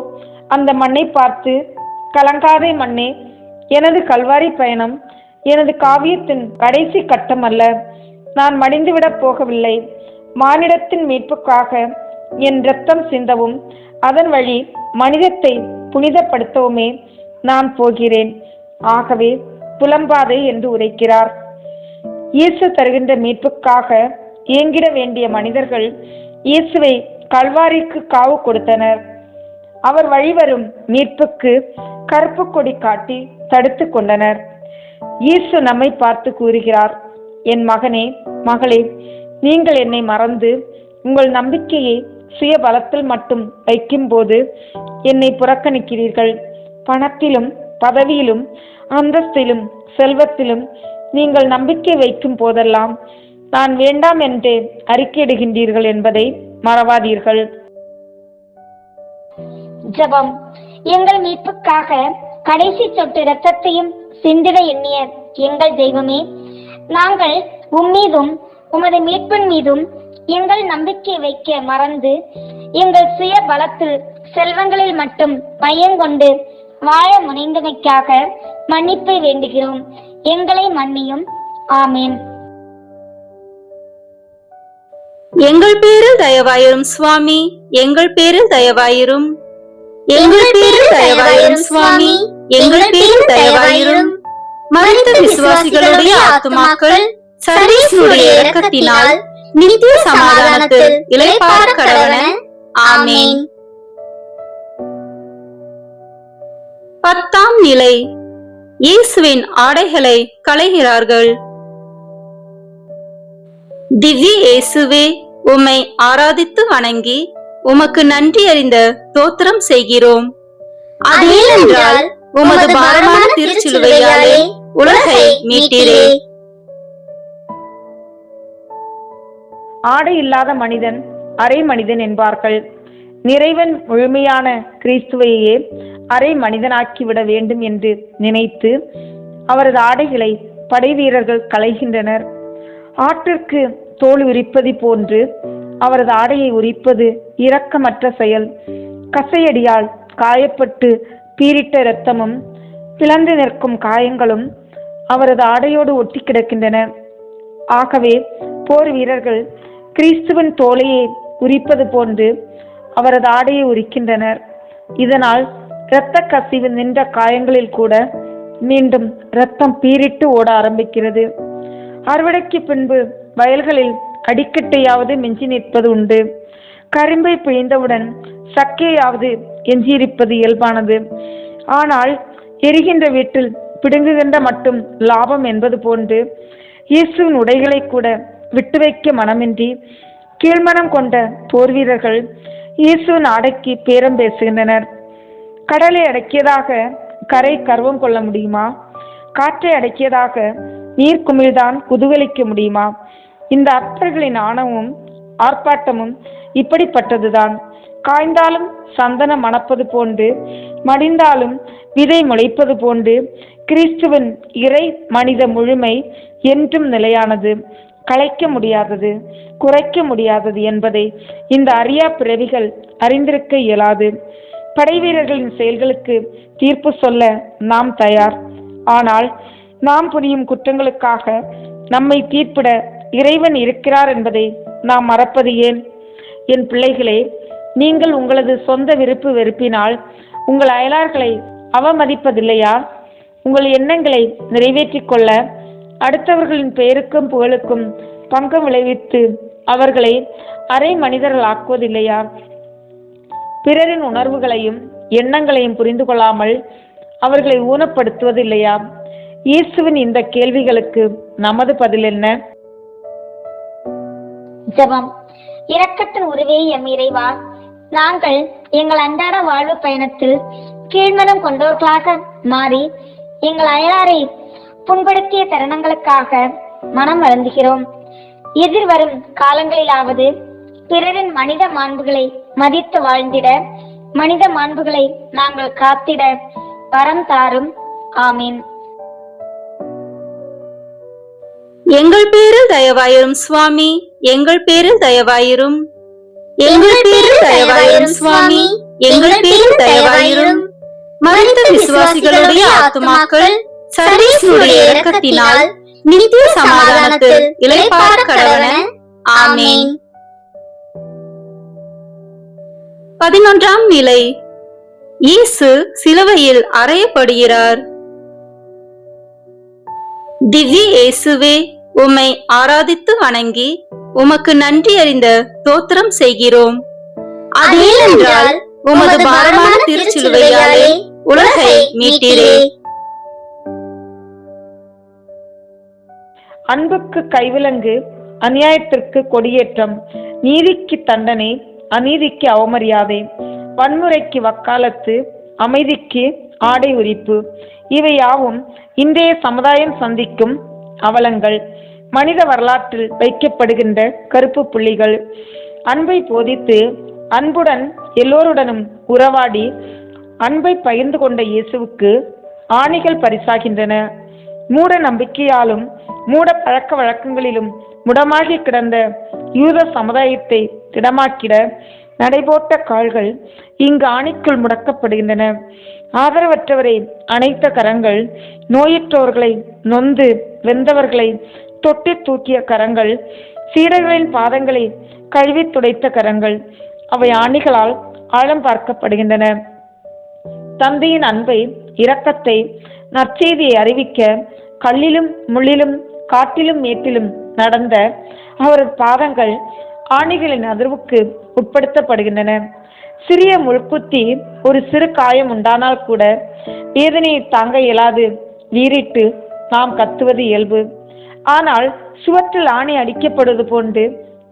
அந்த மண்ணை பார்த்து, கலங்காதே மண்ணே, எனது கல்வாரி பயணம் எனது காவியத்தின் கடைசி கட்டம் அல்ல. நான் மடிந்துவிடப் போகவில்லை. மானிடத்தின் மீட்புக்காக என் இரத்தம் சிந்தவும் அதன் வழி மனிதத்தை புனிதப்படுத்தவுமே நான் போகிறேன். ஆகவே புலம்பாதே என்று உரைக்கிறார். இயேசு தருகின்ற மீட்புக்காக ஏங்கிட வேண்டிய மனிதர்கள் இயேசுவை கல்வாரிக்கு காவு கொடுத்தனர். அவர் வழிவரும் மீட்புக்கு கருப்பு கொடி காட்டி தடுத்து கொண்டனர். இயேசு நம்மை பார்த்து கூறுகிறார், என் மகனே, மகளே, நீங்கள் என்னை மறந்து உங்கள் நம்பிக்கையை சுய பலத்தில் மட்டும் வைக்கும் போது என்னை புறக்கணிக்கிறீர்கள். பணத்திலும் பதவியிலும் அந்தஸ்திலும் செல்வத்திலும் நீங்கள் நம்பிக்கை வைக்கும் போதெல்லாம் நான் வேண்டாம் என்று அறிக்கையிடுகின்றீர்கள் என்பதை மறவாதீர்கள். ஜெபம். எங்கள் மீட்புக்காக கடைசி சொட்டு இரத்தத்தையும் சிந்திட எண்ணிய எங்கள் தெய்வமே, நாங்கள் உம்மீதும் உமது மீட்பின் மீதும் எங்கள் நம்பிக்கை வைக்க மறந்து எங்கள் சுய பலத்தில் செல்வங்களில் மட்டும் மையங்கொண்டு வாழ முனைந்தமைக்காக மன்னிப்பை வேண்டுகிறோம். எங்களை மன்னியும். ஆமேன். எங்கள் பேரில் தயவாயிரும் சுவாமி, எங்கள் பேரில் தயவாயிரும். எங்கள் பேரில் தயவாயிரும் சுவாமி, எங்கள் பேரில் தயவாயிரும். மரித்த விசுவாசிகளுடைய ஆத்துமாக்கள் சர்வேசுடைய இரக்கத்தினால் நித்திய சமாதானத்தில் இளைப்பாற கடவன. ஆமென். 10ஆம் நிலை. இயேசுவின் ஆடைகளை களைகிறார்கள். திவ்ய இயேசுவே, உம்மை ஆராதித்து வணங்கி உமக்கு நன்றி அறிந்த தோத்திரம் செய்கிறோம். அதேனென்றால் உமது பாரமான திருச்சிலுவையாலே உலகை மீட்டீரே. ஆடை இல்லாத மனிதன் அரை மனிதன் என்பார்கள். நிறைவன் முழுமையான கிறிஸ்துவையே அரை மனிதனாக்கிவிட வேண்டும் என்று நினைத்து அவரது ஆடைகளை படை வீரர்கள் களைகின்றனர். ஆட்டிற்கு தோல் உரிப்பது போன்று அவரது ஆடையை உரிப்பது இரக்கமற்ற செயல். கசையடியால் காயப்பட்டு பீரிட்ட இரத்தமும் பிளந்து நிற்கும் காயங்களும் அவரது ஆடையோடு ஒட்டி கிடக்கின்றன. ஆகவே போர் வீரர்கள் கிறிஸ்துவின் தோலையை உரிப்பது போன்று அவரது ஆடையை உரிக்கின்றனர். இதனால் இரத்த கசிவு நின்ற காயங்களில் கூட மீண்டும் இரத்தம் பீரிட்டு ஓட ஆரம்பிக்கிறது. அறுவடைக்கு பின்பு வயல்களில் அடிக்கட்டையாவது மிஞ்சி நிற்பது உண்டு. கரும்பை பிழிந்தவுடன் சக்கையாவது எஞ்சியிருப்பது இயல்பானது. ஆனால் எரிகின்ற வீட்டில் பிடுங்குகின்ற மட்டும் லாபம் என்பது போன்று இயேசுவின் உடைகளை கூட விட்டு வைக்க மனமின்றி கீழ்மனம் கொண்ட போர் வீரர்கள் இயேசுவின் ஆடைக்கு பேரம் பேசுகின்றனர். கடலை அடக்கியதாக கரை கர்வம் கொள்ள முடியுமா? காற்றை அடக்கியதாக நீர்க்குமிழ்தான் குதூகலிக்க முடியுமா? இந்த அற்பர்களின் ஆணவமும் ஆர்ப்பாட்டமும் இப்படிப்பட்டதுதான். காய்ந்தாலும் சந்தனம் மணப்பது போன்று, மடிந்தாலும் விதை முளைப்பது போன்று கிறிஸ்துவின் இறை மனித முழுமை என்றும் நிலையானது, கலைக்க முடியாதது, குறைக்க முடியாதது என்பதை இந்த அறியா பிறவிகள் அறிந்திருக்க இயலாது. படை வீரர்களின் செயல்களுக்கு தீர்ப்பு சொல்ல நாம் தயார். ஆனால் நாம் புரியும் குற்றங்களுக்காக நம்மை தீர்ப்பிட இறைவன் இருக்கிறார் என்பதை நாம் மறப்பது ஏன்? என் பிள்ளைகளே, நீங்கள் உங்களது சொந்த விருப்பு வெறுப்பினால் உங்கள் அயலார்களை அவமதிப்பதில்லையா? உங்கள் எண்ணங்களை நிறைவேற்றிக் கொள்ள அடுத்தவர்களின் பெயருக்கும் புகழுக்கும் பங்கம் விளைவித்து அவர்களை அரை மனிதர்களாக்குவதில்லையா? பிறரின் உணர்வுகளையும் எண்ணங்களையும் புரிந்து கொள்ளாமல் அவர்களை ஊனப்படுத்துவதில்லையா? இயேசுவின் இந்த கேள்விகளுக்கு நமது பதில் என்ன? ஜெபம். இரக்கத்தின் உருவே எம் இறைவா, நாங்கள் எங்கள் அன்றாட வாழ்வு பயணத்தில் கீழ்மனம் கொண்டவர்களாக மாறி எங்கள் அயலாரை புண்படுத்திய தருணங்களுக்காக மனம் வருந்துகிறோம். எதிர்வரும் காலங்களிலாவது பிறரின் மனித மாண்புகளை மதித்து வாழ்ந்திட, மனித மாண்புகளை நாங்கள் காத்திட வரம் தாரும். ஆமீன். எங்கள் பேரில் தயவாயிரும் சுவாமி, எங்கள் பேரில் தயவாயிரும். எங்கள் பேரில் தயவாயிரும் சுவாமி, எங்கள் பேரில் தயவாயிரும். மரித்த விசுவாசிகளுடைய ஆத்துமாக்கள் சர்வேஸ்வருடைய இரக்கத்தினால் நித்திய சமாதானத்தில் இளைப்பாற கடவன. ஆமீன். 11ஆம் நிலை. இயேசு சிலுவையில் அறையப்படுகிறார். திவ்ய இயேசுவே, உம்மை ஆராதித்து வணங்கி உமக்கு நன்றி அறிந்த தோத்திரம் செய்கிறோம். அதேனென்றால் உமது பாரமான திருச்சிலுவையாலே உலகை மீட்டீரே. அன்புக்கு கைவிலங்கு, அநியாயத்திற்கு கொடியேற்றம், நீதிக்கு தண்டனை, அநீதிக்கு அவமரியாதை, வன்முறைக்கு வக்காலத்து, அமைதிக்கு ஆடை உரிப்பு, இவை யாவும் இன்றைய சமுதாயம் சந்திக்கும் அவலங்கள். மனித வரலாற்றில் வைக்கப்படுகின்ற கருப்பு புள்ளிகள். அன்பை போதித்து அன்புடன் எல்லோருடனும் உறவாடி அன்பை பகிர்ந்து கொண்ட இயேசுவுக்கு ஆணிகள் பரிசாகின்றன. மூட நம்பிக்கையாலும் மூட பழக்க வழக்கங்களிலும் முடமாகி கிடந்த யூத சமுதாயத்தை திடமாக்கிட நடைபோட்ட கால்கள் இங்கு ஆணிக்குள் முடக்கப்படுகின்றன. ஆதரவற்றவரை அணைத்த கரங்கள், நோயுற்றவர்களை நொந்து வெந்தவர்களை தொட்டி தூக்கிய கரங்கள், சீடர்களின் பாதங்களை கழுவி துடைத்த கரங்கள், அவை ஆணிகளால் ஆழம் பார்க்கப்படுகின்றன. தந்தையின் அன்பை, இரக்கத்தை, நற்செய்தியை அறிவிக்க கல்லிலும் முள்ளிலும் காட்டிலும் மேட்டிலும் நடந்த அவரது பாதங்கள் ஆணிகளின் அதிர்வுக்கு உட்படுத்தப்படுகின்றன. சிறிய முள்குத்தி ஒரு சிறு காயம் உண்டானால் கூட வேதனையை தாங்க இயலாது வீறிட்டு நாம் கத்துவது இயல்பு. ஆனால் சுவற்றில் ஆணி அடிக்கப்படுவது போன்று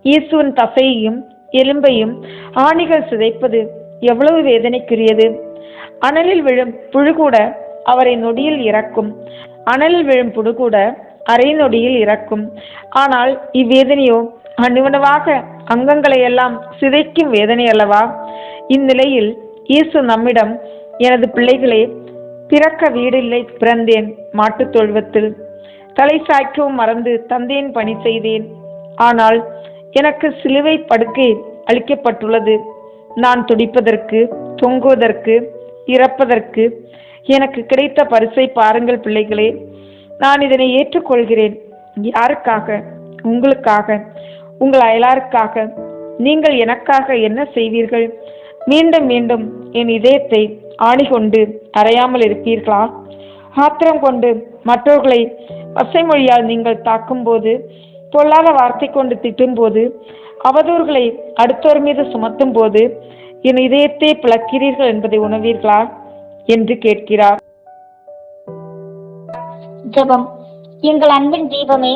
இயேசுவின் தசையையும் எலும்பையும் ஆணிகள் சிதைப்பது எவ்வளவு வேதனைக்குரியது. அனலில் விழும் புழு கூட அவரை நொடியில் இறக்கும். அனலில் விழும் புழு கூட அரை நொடியில் இறக்கும். ஆனால் இவ்வேதனையோ அணுவணுவாக அங்கங்களை எல்லாம் சிதைக்கும் வேதனை அல்லவா? இந்நிலையில் இயேசு நம்மிடம், எனது பிள்ளைகளே, பிறக்க வீடில்லை, பிறந்தேன் மாட்டுத் தொழுவத்தில், தலை சாய்க்கவும் மறந்து தந்தையின் பணி செய்தேன். ஆனால் எனக்கு சிலுவை படுக்கை அளிக்கப்பட்டுள்ளது. நான் துடிப்பதற்கு, தொங்குவதற்கு, இறப்பதற்கு எனக்கு கிடைத்த பரிசை பாருங்கள் பிள்ளைகளே. நான் இதனை ஏற்றுக்கொள்கிறேன். யாருக்காக? உங்களுக்காக, உங்கள் அயலாருக்காக. நீங்கள் எனக்காக என்ன செய்வீர்கள்? மீண்டும் மீண்டும் என் இதயத்தை ஆணி கொண்டு அறையாமல் இருப்பீர்களா? ஆத்திரம் கொண்டு மற்றவர்களை வசைமொழியால் நீங்கள் தாக்கும் போது, பொல்லாத வார்த்தை கொண்டு திட்டும் போது, அவதூறுகளை அடுத்தோர் மீது சுமத்தும் போது என் இதயத்தை பிளக்கிறீர்கள் என்பதை உணர்வீர்களா என்று கேட்கிறார். ஜெபம். எங்கள் அன்பின் தீபமே,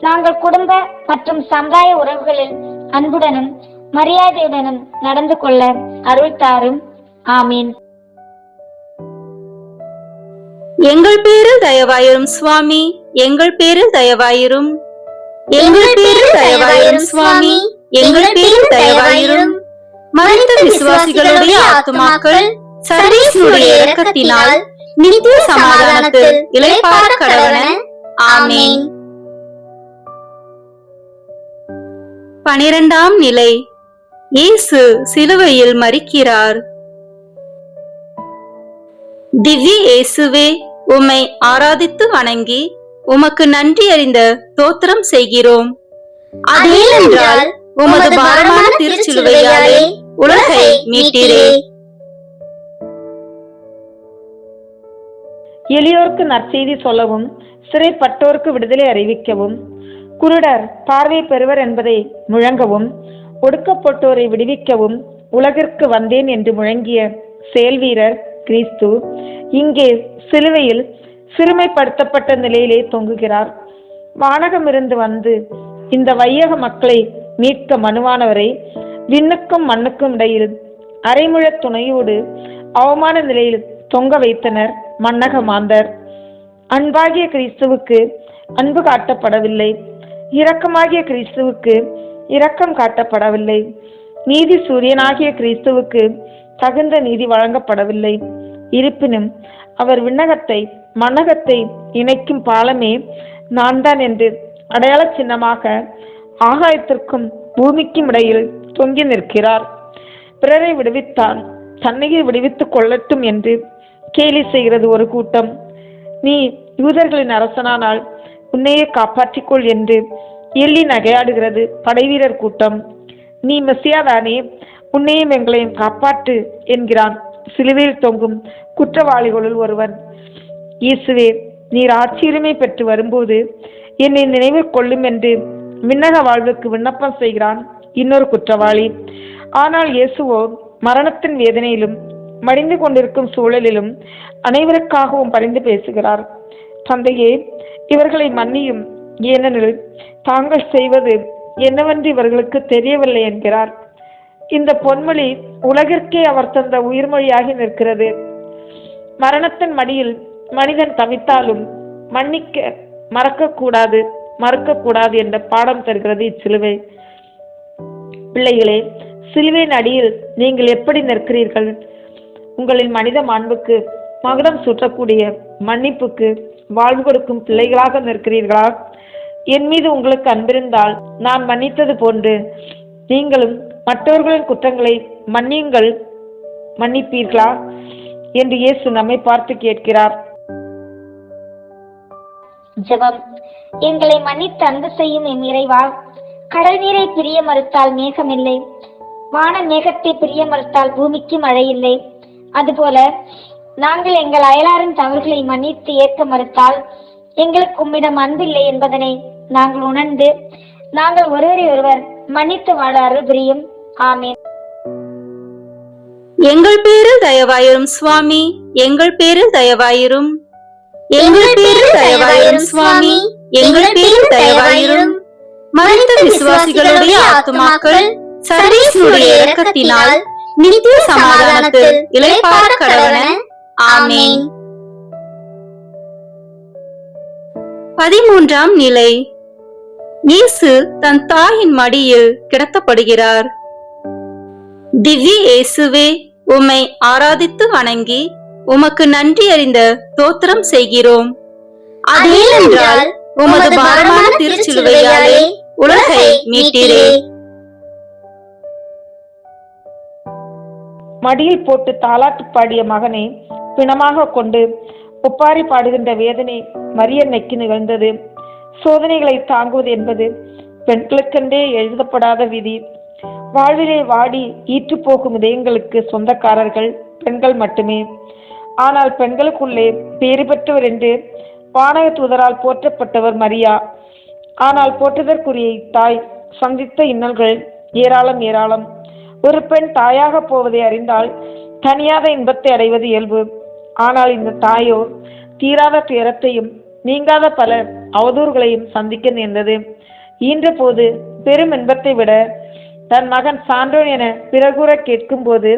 நாங்கள் குடும்ப மற்றும் சமுதாய உறவுகளில் அன்புடனும் மரியாதையுடனும் நடந்து கொள்ள அருள் தாரும். ஆமீன். எங்கள் பேரில் தயவாயிரும் சுவாமி, எங்கள் பேரில் தயவாயிரும். எங்கள் பேரில் தயவாயிரும் சுவாமி, எங்கள் பேரில் தயவாயிரும். மரித்த விசுவாசிகளுடைய ஆத்துமாக்கள் சர்வேஸ்வருடைய இரக்கத்தினால் நித்திய சமாதானத்தில் இளைப்பாற கடவன. ஆமென். 12ஆம் நிலை. இயேசு சிலுவையில் மரிக்கிறார். திவ்ய இயேசுவே, உம்மை ஆராதித்து வணங்கி உமக்கு நன்றி அறிந்த தோத்திரம் செய்கிறோம். அதேனென்றால் உமது பாரமான திருச்சிலுவையாலே உலகை மீட்டீரே. எளியோருக்கு நற்செய்தி சொல்லவும், சிறைப்பட்டோருக்கு விடுதலை அறிவிக்கவும், குருடர் பார்வை பெறுவர் என்பதை முழங்கவும், ஒடுக்கப்பட்டோரை விடுவிக்கவும் உலகிற்கு வந்தேன் என்று முழங்கிய செயல்வீரர் கிறிஸ்து இங்கே சிலுவையில் சிறுமைப்படுத்தப்பட்ட நிலையிலே தொங்குகிறார். வானகமிருந்து வந்து இந்த வையக மக்களை மீட்க மனுவானவரை விண்ணுக்கும் மண்ணுக்கும் இடையில் அரைமுழ துணையோடு அவமான நிலையில் தொங்க வைத்தனர் மன்னக மாந்தர். அன்பாகிய கிறிஸ்துவுக்கு அன்பு காட்டப்படவில்லை, இரக்கமாகிய கிறிஸ்துவுக்கு இரக்கம் காட்டப்படவில்லை, நீதி சூரியனாகிய கிறிஸ்துவுக்கு தகுந்த நீதி வழங்கப்படவில்லை. இருப்பினும் அவர் விண்ணகத்தை மன்னகத்தை இணைக்கும் பாலமே நான் தான் என்று அடையாள சின்னமாக ஆகாயத்திற்கும் பூமிக்கும் இடையில் தொங்கி நிற்கிறார். பிறரை விடுவித்தான் தன்னையே விடுவித்துக் கொள்ளட்டும் என்று கேலி செய்கிறது ஒரு கூட்டம். நீ யூதர்களின் அரசனானால் உன்னையே காப்பாற்றிக்கொள் என்று எள்ளி நகையாடுகிறது படைவீரர் கூட்டம். நீ மெசியாதானே, உன்னையும் எங்களையும் காப்பாற்று என்கிறான் சிலுவையில் தொங்கும் குற்றவாளிகளுள் ஒருவன். இயேசுவே, நீர் ஆட்சியுரிமை பெற்று வரும்போது என்னை நினைவில் கொள்ளும் என்று விண்ணக வாழ்வுக்கு விண்ணப்பம் செய்கிறான் இன்னொரு குற்றவாளி. ஆனால் இயேசுவோ மரணத்தின் வேதனையிலும் மடிந்து கொண்டிருக்கும் சூழலிலும் அனைவருக்காகவும் பரிந்து பேசுகிறார். தந்தையே, இவர்களை மன்னியும், ஏனெனில் தாங்கள் செய்வது என்னவென்று இவர்களுக்கு தெரியவில்லை என்கிறார். இந்த பொன்மொழி உலகிற்கே அவர் தந்த உயிர்மொழியாகி நிற்கிறது. மரணத்தின் மடியில் மனிதன் தவித்தாலும் மன்னிக்க மறக்கக்கூடாது என்ற பாடம் தருகிறது இச்சிலுவை. பிள்ளைகளே, சிலுவையின் அடியில் நீங்கள் எப்படி நிற்கிறீர்கள்? உங்களின் மனித மாண்புக்கு மகுடம் சூட்டக்கூடிய மன்னிப்புக்கு வாழ்வு கொடுக்கும் பிள்ளைகளாக நிற்கிறீர்களா? என் மீது உங்களுக்கு அன்பிருந்தால் நான் மன்னித்தது போன்று நீங்களும் மற்றவர்களின் குற்றங்களை மன்னிப்பீர்களா என்று இயேசு நம்மை பார்த்து கேட்கிறார். ஜெபம். எங்களை மன்னித்து அன்பு செய்யும் எம் இறைவா, கடல் நீரை பிரிய மறுத்தால் மேகமில்லை, வான மேகத்தை பிரிய மறுத்தால் பூமிக்கு மழை இல்லை. அதுபோல நாங்கள் எங்கள் அயலாரின் தவறுகளை மன்னித்து ஏற்க மறுத்தால் எங்களுக்கு உம்மிடம் அன்பில்லை என்பதனை நாங்கள் உணர்ந்து நாங்கள் ஒருவரை ஒருவர் மன்னித்து வாழ அருள் புரியும். ஆமென். எங்கள் பேரில் தயவாயிரும் சுவாமி, எங்கள் பேரில் தயவாயிரும். எங்கள் பேரில் தயவாயிரும் சுவாமி, எங்கள் பேரில் தயவாயிரும். மரித்த விசுவாசிகளுடைய ஆத்துமாக்கள் சர்வேஸ்வருடைய இரக்கத்தினால் நித்திய சமாதானத்தில் இளைப்பாற கடவன. ஆமென். 13ஆம் நிலை. இயேசு தன் தாயின் மடியில் கிடத்தப்படுகிறார். திவ்ய இயேசுவே, உம்மை ஆராதித்து வணங்கி உமக்கு நன்றி அறிந்த தோத்திரம் செய்கிறோம். அதேனென்றால் உமது பாரமான திருச்சிலுவையாலே உலகை மீட்டீரே. மடியில் போட்டு தாலாட்டு பாடிய மகனை பிணமாக கொண்டு ஒப்பாரி பாடுகின்ற வேதனை மரியன்னைக்கு நிகழ்ந்தது. சோதனைகளை தாங்குவது என்பது பெண்களுக்கென்றே எழுதப்படாத விதி. வாழ்விலே வாடி ஈற்று போகும் இதயங்களுக்கு சொந்தக்காரர்கள் பெண்கள் மட்டுமே. ஆனால் பெண்களுக்குள்ளே பேறு பெற்றவர் என்று வானக தூதரால் போற்றப்பட்டவர் மரியா. ஆனால் போற்றுதற்குரிய தாய் சந்தித்த இன்னல்கள் ஏராளம் ஏராளம். ஒரு பெண் தாயாக போவதை அறிந்தால் தனியாத இன்பத்தை அடைவது இயல்பு. ஆனால் இந்த தாயோ தீராத துயரத்தையும் நீங்காத பல அவதூறுகளையும் சந்திக்க நேர்ந்தது. ஈன்ற போது பெரும் இன்பத்தை விட தன் மகன் சான்றோன் என பிறகூற கேட்கும் போது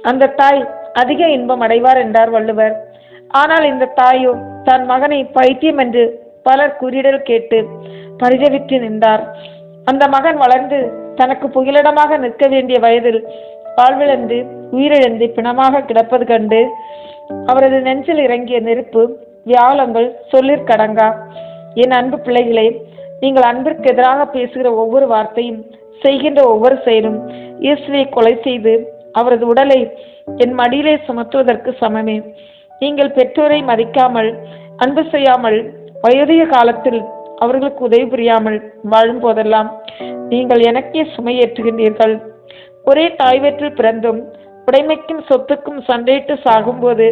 அந்த தாய் அதிக இன்பம் அடைவார் என்றார் வள்ளுவர். ஆனால் இந்த தாயோ தன் மகனை பைத்தியம் என்று பலர் குறியிடல் கேட்டு பரிதவித்து நின்றார். அந்த மகன் வளர்ந்து தனக்கு புகலிடமாக நிற்க வேண்டிய வயதில் வாழ்விழந்து உயிரிழந்து பிணமாக கிடப்பது கண்டு அவரது நெஞ்சில் இறங்கிய நெருப்பு வியாழங்கள் சொல்லிற்கடங்கா. என் அன்பு பிள்ளைகளே, நீங்கள் அன்பிற்கு எதிராக பேசுகிற ஒவ்வொரு வார்த்தையும் செய்கின்ற ஒவ்வொரு செயலும் இயேசுவை கொலை செய்து அவரது உடலை என் மடியிலே சுமத்துவதற்கு சமமே. நீங்கள் பெற்றோரை மதிக்காமல் அன்பு செய்யாமல் வயோதிக காலத்தில் அவர்களுக்கு உதவி புரியாமல் வாழும் போதெல்லாம் நீங்கள் எனக்கே சுமையேற்றுகின்றீர்கள். ஒரே தாய் வயிற்றில் பிறந்தும் உடைமைக்கும் சொத்துக்கும் சண்டையிட்டு சாகும்போது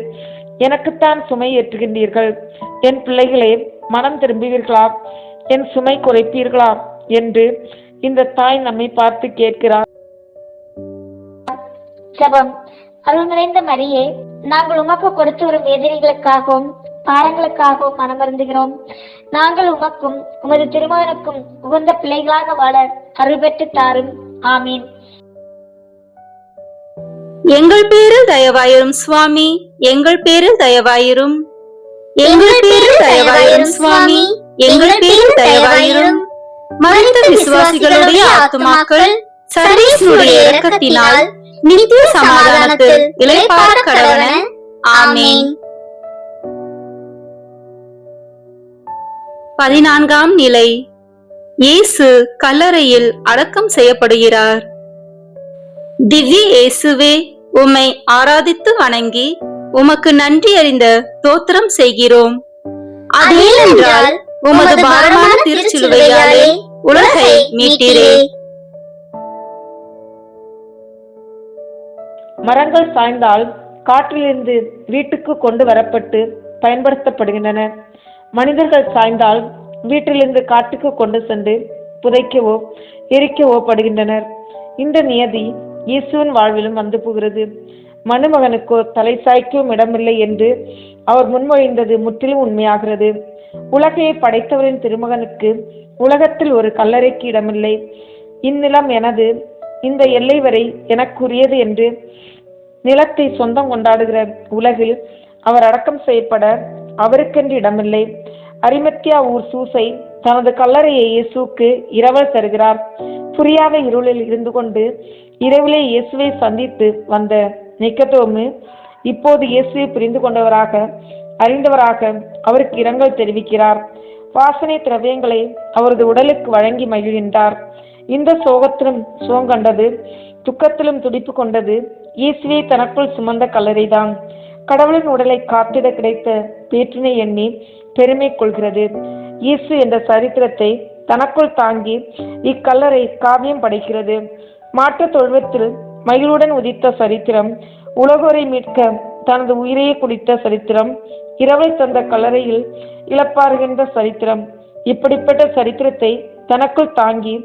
எனக்குத்தான் சுமை ஏற்றுகின்றீர்கள். என் பிள்ளைகளே, மனம் திரும்புவீர்களா? என் சுமை குறைப்பீர்களா என்று இந்த தாய் நம்மை பார்த்து கேட்கிறார். ஜெபம். அருள் நிறைந்த மரியே, நாங்கள் உமக்கு கொடுத்து வரும் எதிரிகளுக்காகவும் பாரங்களுக்காகவும் மனமருந்துகிறோம். நாங்கள் உமக்கும் உமது திருமகனுக்கும் உகந்த பிள்ளைகளாக வாழ அருள் பெற்று தாரும். ஆமீன். எங்கள் பேரில் தயவாயிரும் சுவாமி, எங்கள் பேரில் தயவாயிரும். எங்கள் பேரில் தயவாயிரும் சுவாமி, எங்கள் பேரில் தயவாயிரும். மரித்த விசுவாசிகளுடைய ஆத்துமாக்கள் சர்வேஸ்வருடைய இரக்கத்தினால் நித்திய சமாதானத்தில் இளைப்பாற கடவன. ஆமீன். 14ஆம் நிலை. இயேசு கல்லறையில் அடக்கம் செய்யப்படுகிறார். திவ்ய இயேசுவே, உம்மை ஆராதித்து வணங்கி உமக்கு நன்றி அறிந்த தோத்திரம் செய்கிறோம். அதேனென்றால் உமது பாரமான திருச்சிலுவையாலே உலகை மீட்டீரே. மரங்கள் சாய்ந்தால் காற்றிலிருந்து வீட்டுக்கு கொண்டு வரப்பட்டு பயன்படுத்தப்படுகின்றன. மனிதர்கள் சாய்ந்தால் வீட்டிலிருந்து காட்டுக்கு கொண்டு சென்று புதைக்கவோ எரிக்கவோ படுகின்றனர். இந்த நியதி இயேசுவின் வாழ்விலும் வந்து போகிறது. மனுமகனுக்கோ தலை சாய்க்கவும் இடமில்லை என்று அவர் முன்மொழிந்தது முற்றிலும் உண்மையாகிறது. உலகையை படைத்தவரின் திருமகனுக்கு உலகத்தில் ஒரு கல்லறைக்கு இடமில்லை. இந்நிலம் எனது, இந்த எல்லை வரை எனக்குரியது என்று நிலத்தை சொந்தம் கொண்டாடுகிற உலகில் அவர் அடக்கம் செய்யப்பட அவருக்கென்று இடமில்லை. அரிமத்தியா ஊர் சூசை தனது கல்லறையை இயேசுக்கு இரவல் தருகிறார். புரியாத இருளில் இருந்து கொண்டு இரவிலே இயேசுவை சந்தித்து வந்த நிக்கதோமு இப்போது இயேசுவை புரிந்து கொண்டவராக அறிந்தவராக அவருக்கு இரங்கல் தெரிவிக்கிறார். வாசனை திரவியங்களை அவரது உடலுக்கு வழங்கி மகிழ்கின்றார். இந்த சோகத்திலும் சோங்கண்டது, துக்கத்திலும் துடிப்பு கொண்டது இயேசுவை தனக்குள் சுமந்த கல்லறைதான். கடவுளின் உடலை காத்திட கிடைத்த பேற்றினை எண்ணி பெருமை கொள்கிறது. இயேசு என்ற சரித்திரத்தை தனக்குள் தாங்கி இக்கல்லறை காவியம் படைக்கிறது. மாட்டுத் தொழுவத்தில் மகிழுடன் உதித்த சரித்திரம், உலகோரை மீட்க தனது உயிரையே குடித்த சரித்திரம், இரவை தந்த கல்லறையில் இழப்பாருகின்ற சரித்திரம். இப்படிப்பட்ட சரித்திரத்தை தனக்குள் தாங்கி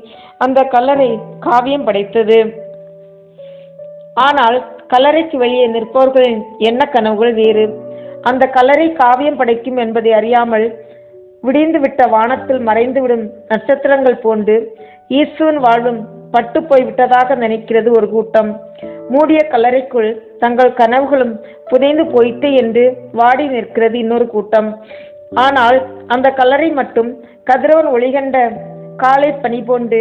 அந்த கல்லறை காவியம் படைத்தது. ஆனால் கல்லறைக்கு வெளியே நிற்பவர்களின் எண்ண கனவுகள் வேறு. அந்த கல்லறை காவியம் படைக்கும் என்பதை அறியாமல் விடிந்து விட்ட வானத்தில் மறைந்துவிடும் நட்சத்திரங்கள் போன்று இயேசுவின் வாழ்வும் பட்டு போய்விட்டதாக நினைக்கிறது ஒரு கூட்டம். மூடிய கல்லறைக்குள் தங்கள் கனவுகளும் புதைந்து போயிட்டு என்று வாடி நிற்கிறது இன்னொரு கூட்டம். ஆனால் அந்த கல்லறை மட்டும் கதிரவன் ஒளிகண்ட காலை பனி போன்று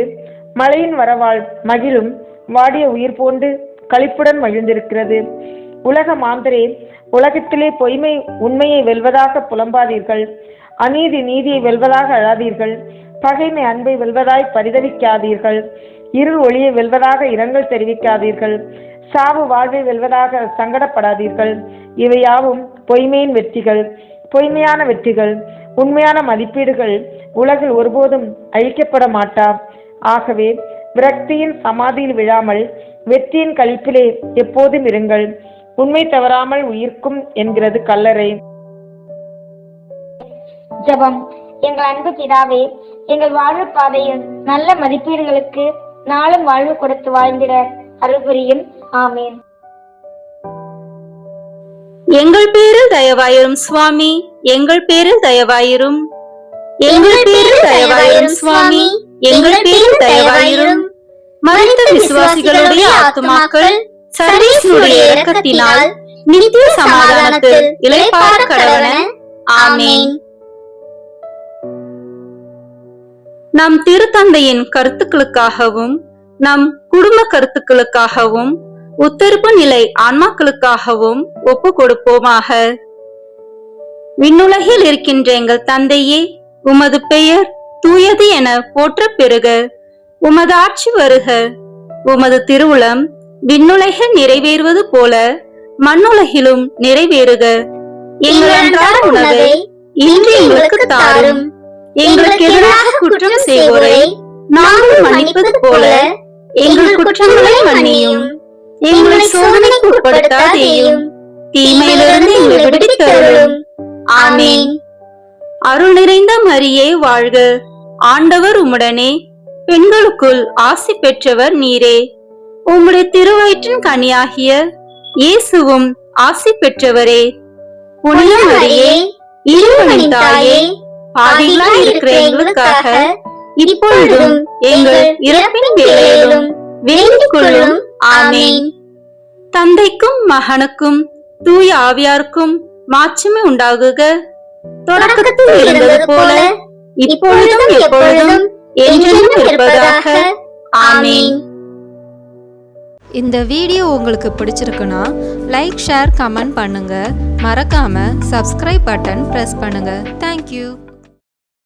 மழையின் வரவால் மகிழும் வாடிய உயிர் போன்று களிப்புடன் மகிழ்ந்திருக்கிறது. உலக மாந்தரே, உலகத்திலே பொய்மை உண்மையை வெல்வதாக புலம்பாதீர்கள். அநீதி நீதியை வெல்வதாக அழாதீர்கள். பகைமை அன்பை வெல்வதாய் பரிதவிக்காதீர்கள். இருள் ஒளியை வெல்வதாக இரங்கல் தெரிவிக்காதீர்கள். சாவு வாழ்வை வெல்வதாக சங்கடப்படாதீர்கள். இவையாவும் பொய்மையின் வெற்றிகள். பொய்மையான வெற்றிகள், உண்மையான மதிப்பீடுகள் உலகில் ஒருபோதும் அழிக்கப்பட மாட்டா. ஆகவே விரக்தியின் சமாதியில் விழாமல் வெற்றியின் களிப்பிலே எப்போதும் இருங்கள். உண்மை தவறாமல் உயிர்க்கும் என்கிறது கல்லறை. ஜெபம். எங்கள் அன்பு பிதாவே, எங்கள் வாழ்வு பாதையில் நல்ல மதிப்பீடுகளுக்கு நாளும் வாழ்வு கொடுத்து வாழ்ந்திட அருள் புரியும். ஆமீன். எங்கள் பேரில் தயவாயிரும் சுவாமி, எங்கள் பேரில் தயவாயிரும். எங்கள் பேரில் தயவாயிரும் சுவாமி, எங்கள் பேரில் தயவாயிரும். மரித்த விசுவாசிகளுடைய ஆத்துமாக்கள் சர்வேஸ்வருடைய இரக்கத்தினால் நித்திய சமாதானத்தில் இளைப்பாற கடவன. ஆமேன். நம் திருத்தந்தையின் கருத்துக்களுக்காகவும் நம் குடும்ப கருத்துக்களுக்காகவும் உத்தரப்பு நிலை ஆன்மாக்களுக்காகவும் ஒப்பு கொடுப்போமாக. விண்ணுலகில் இருக்கின்ற எங்கள் தந்தையே, உமது பெயர் தூயது என போற்ற பெறுக. உமது ஆட்சி வருக. உமது திருவுளம் விண்ணுலகில் நிறைவேறுவது போல மண்ணுலகிலும் நிறைவேறுக. எங்கள் அன்றாட உணவை இன்று எங்களுக்கு தாரும். எங்களுக்கு எதிராக குற்றம் செய்வோரை நாங்கள் மன்னிப்பது போல எங்கள் குற்றங்களை மன்னியும். எங்களை சோதனைக்கு உட்படுத்தாதேயும், தீமையிலிருந்து எங்களை விடுவித்தருளும். ஆமேன். அருள் நிறைந்த மரியே வாழ்க. ஆண்டவர் உம்முடனே, பெண்களுக்குள் ஆசி பெற்றவர் நீரே. உம்முடைய திருவயிற்றின் கனியாகிய இயேசுவும் ஆசி பெற்றவரே. புனித மரியே, இறைவனின் தாயே, பாவிகளாய் இருக்கிற எங்களுக்காக இப்பொழுதும் எங்கள் இறப்பின் வேளையிலும் வேண்டிக் கொள்ளும். ஆமேன். தந்தைக்கும் மகனுக்கும் தூய ஆவியாருக்கும் மாட்சிமை உண்டாகுக. தொடக்கத்தில் இருந்தது போல இப்பொழுதும் எப்பொழுதும் என்றென்றும் இருப்பதாக. ஆமேன். இந்த வீடியோ உங்களுக்கு பிடிச்சிருக்குன்னா லைக், ஷேர், கமெண்ட் பண்ணுங்க. மறக்காம சப்ஸ்கிரைப் பட்டன் பிரஸ் பண்ணுங்க. தேங்க்யூ.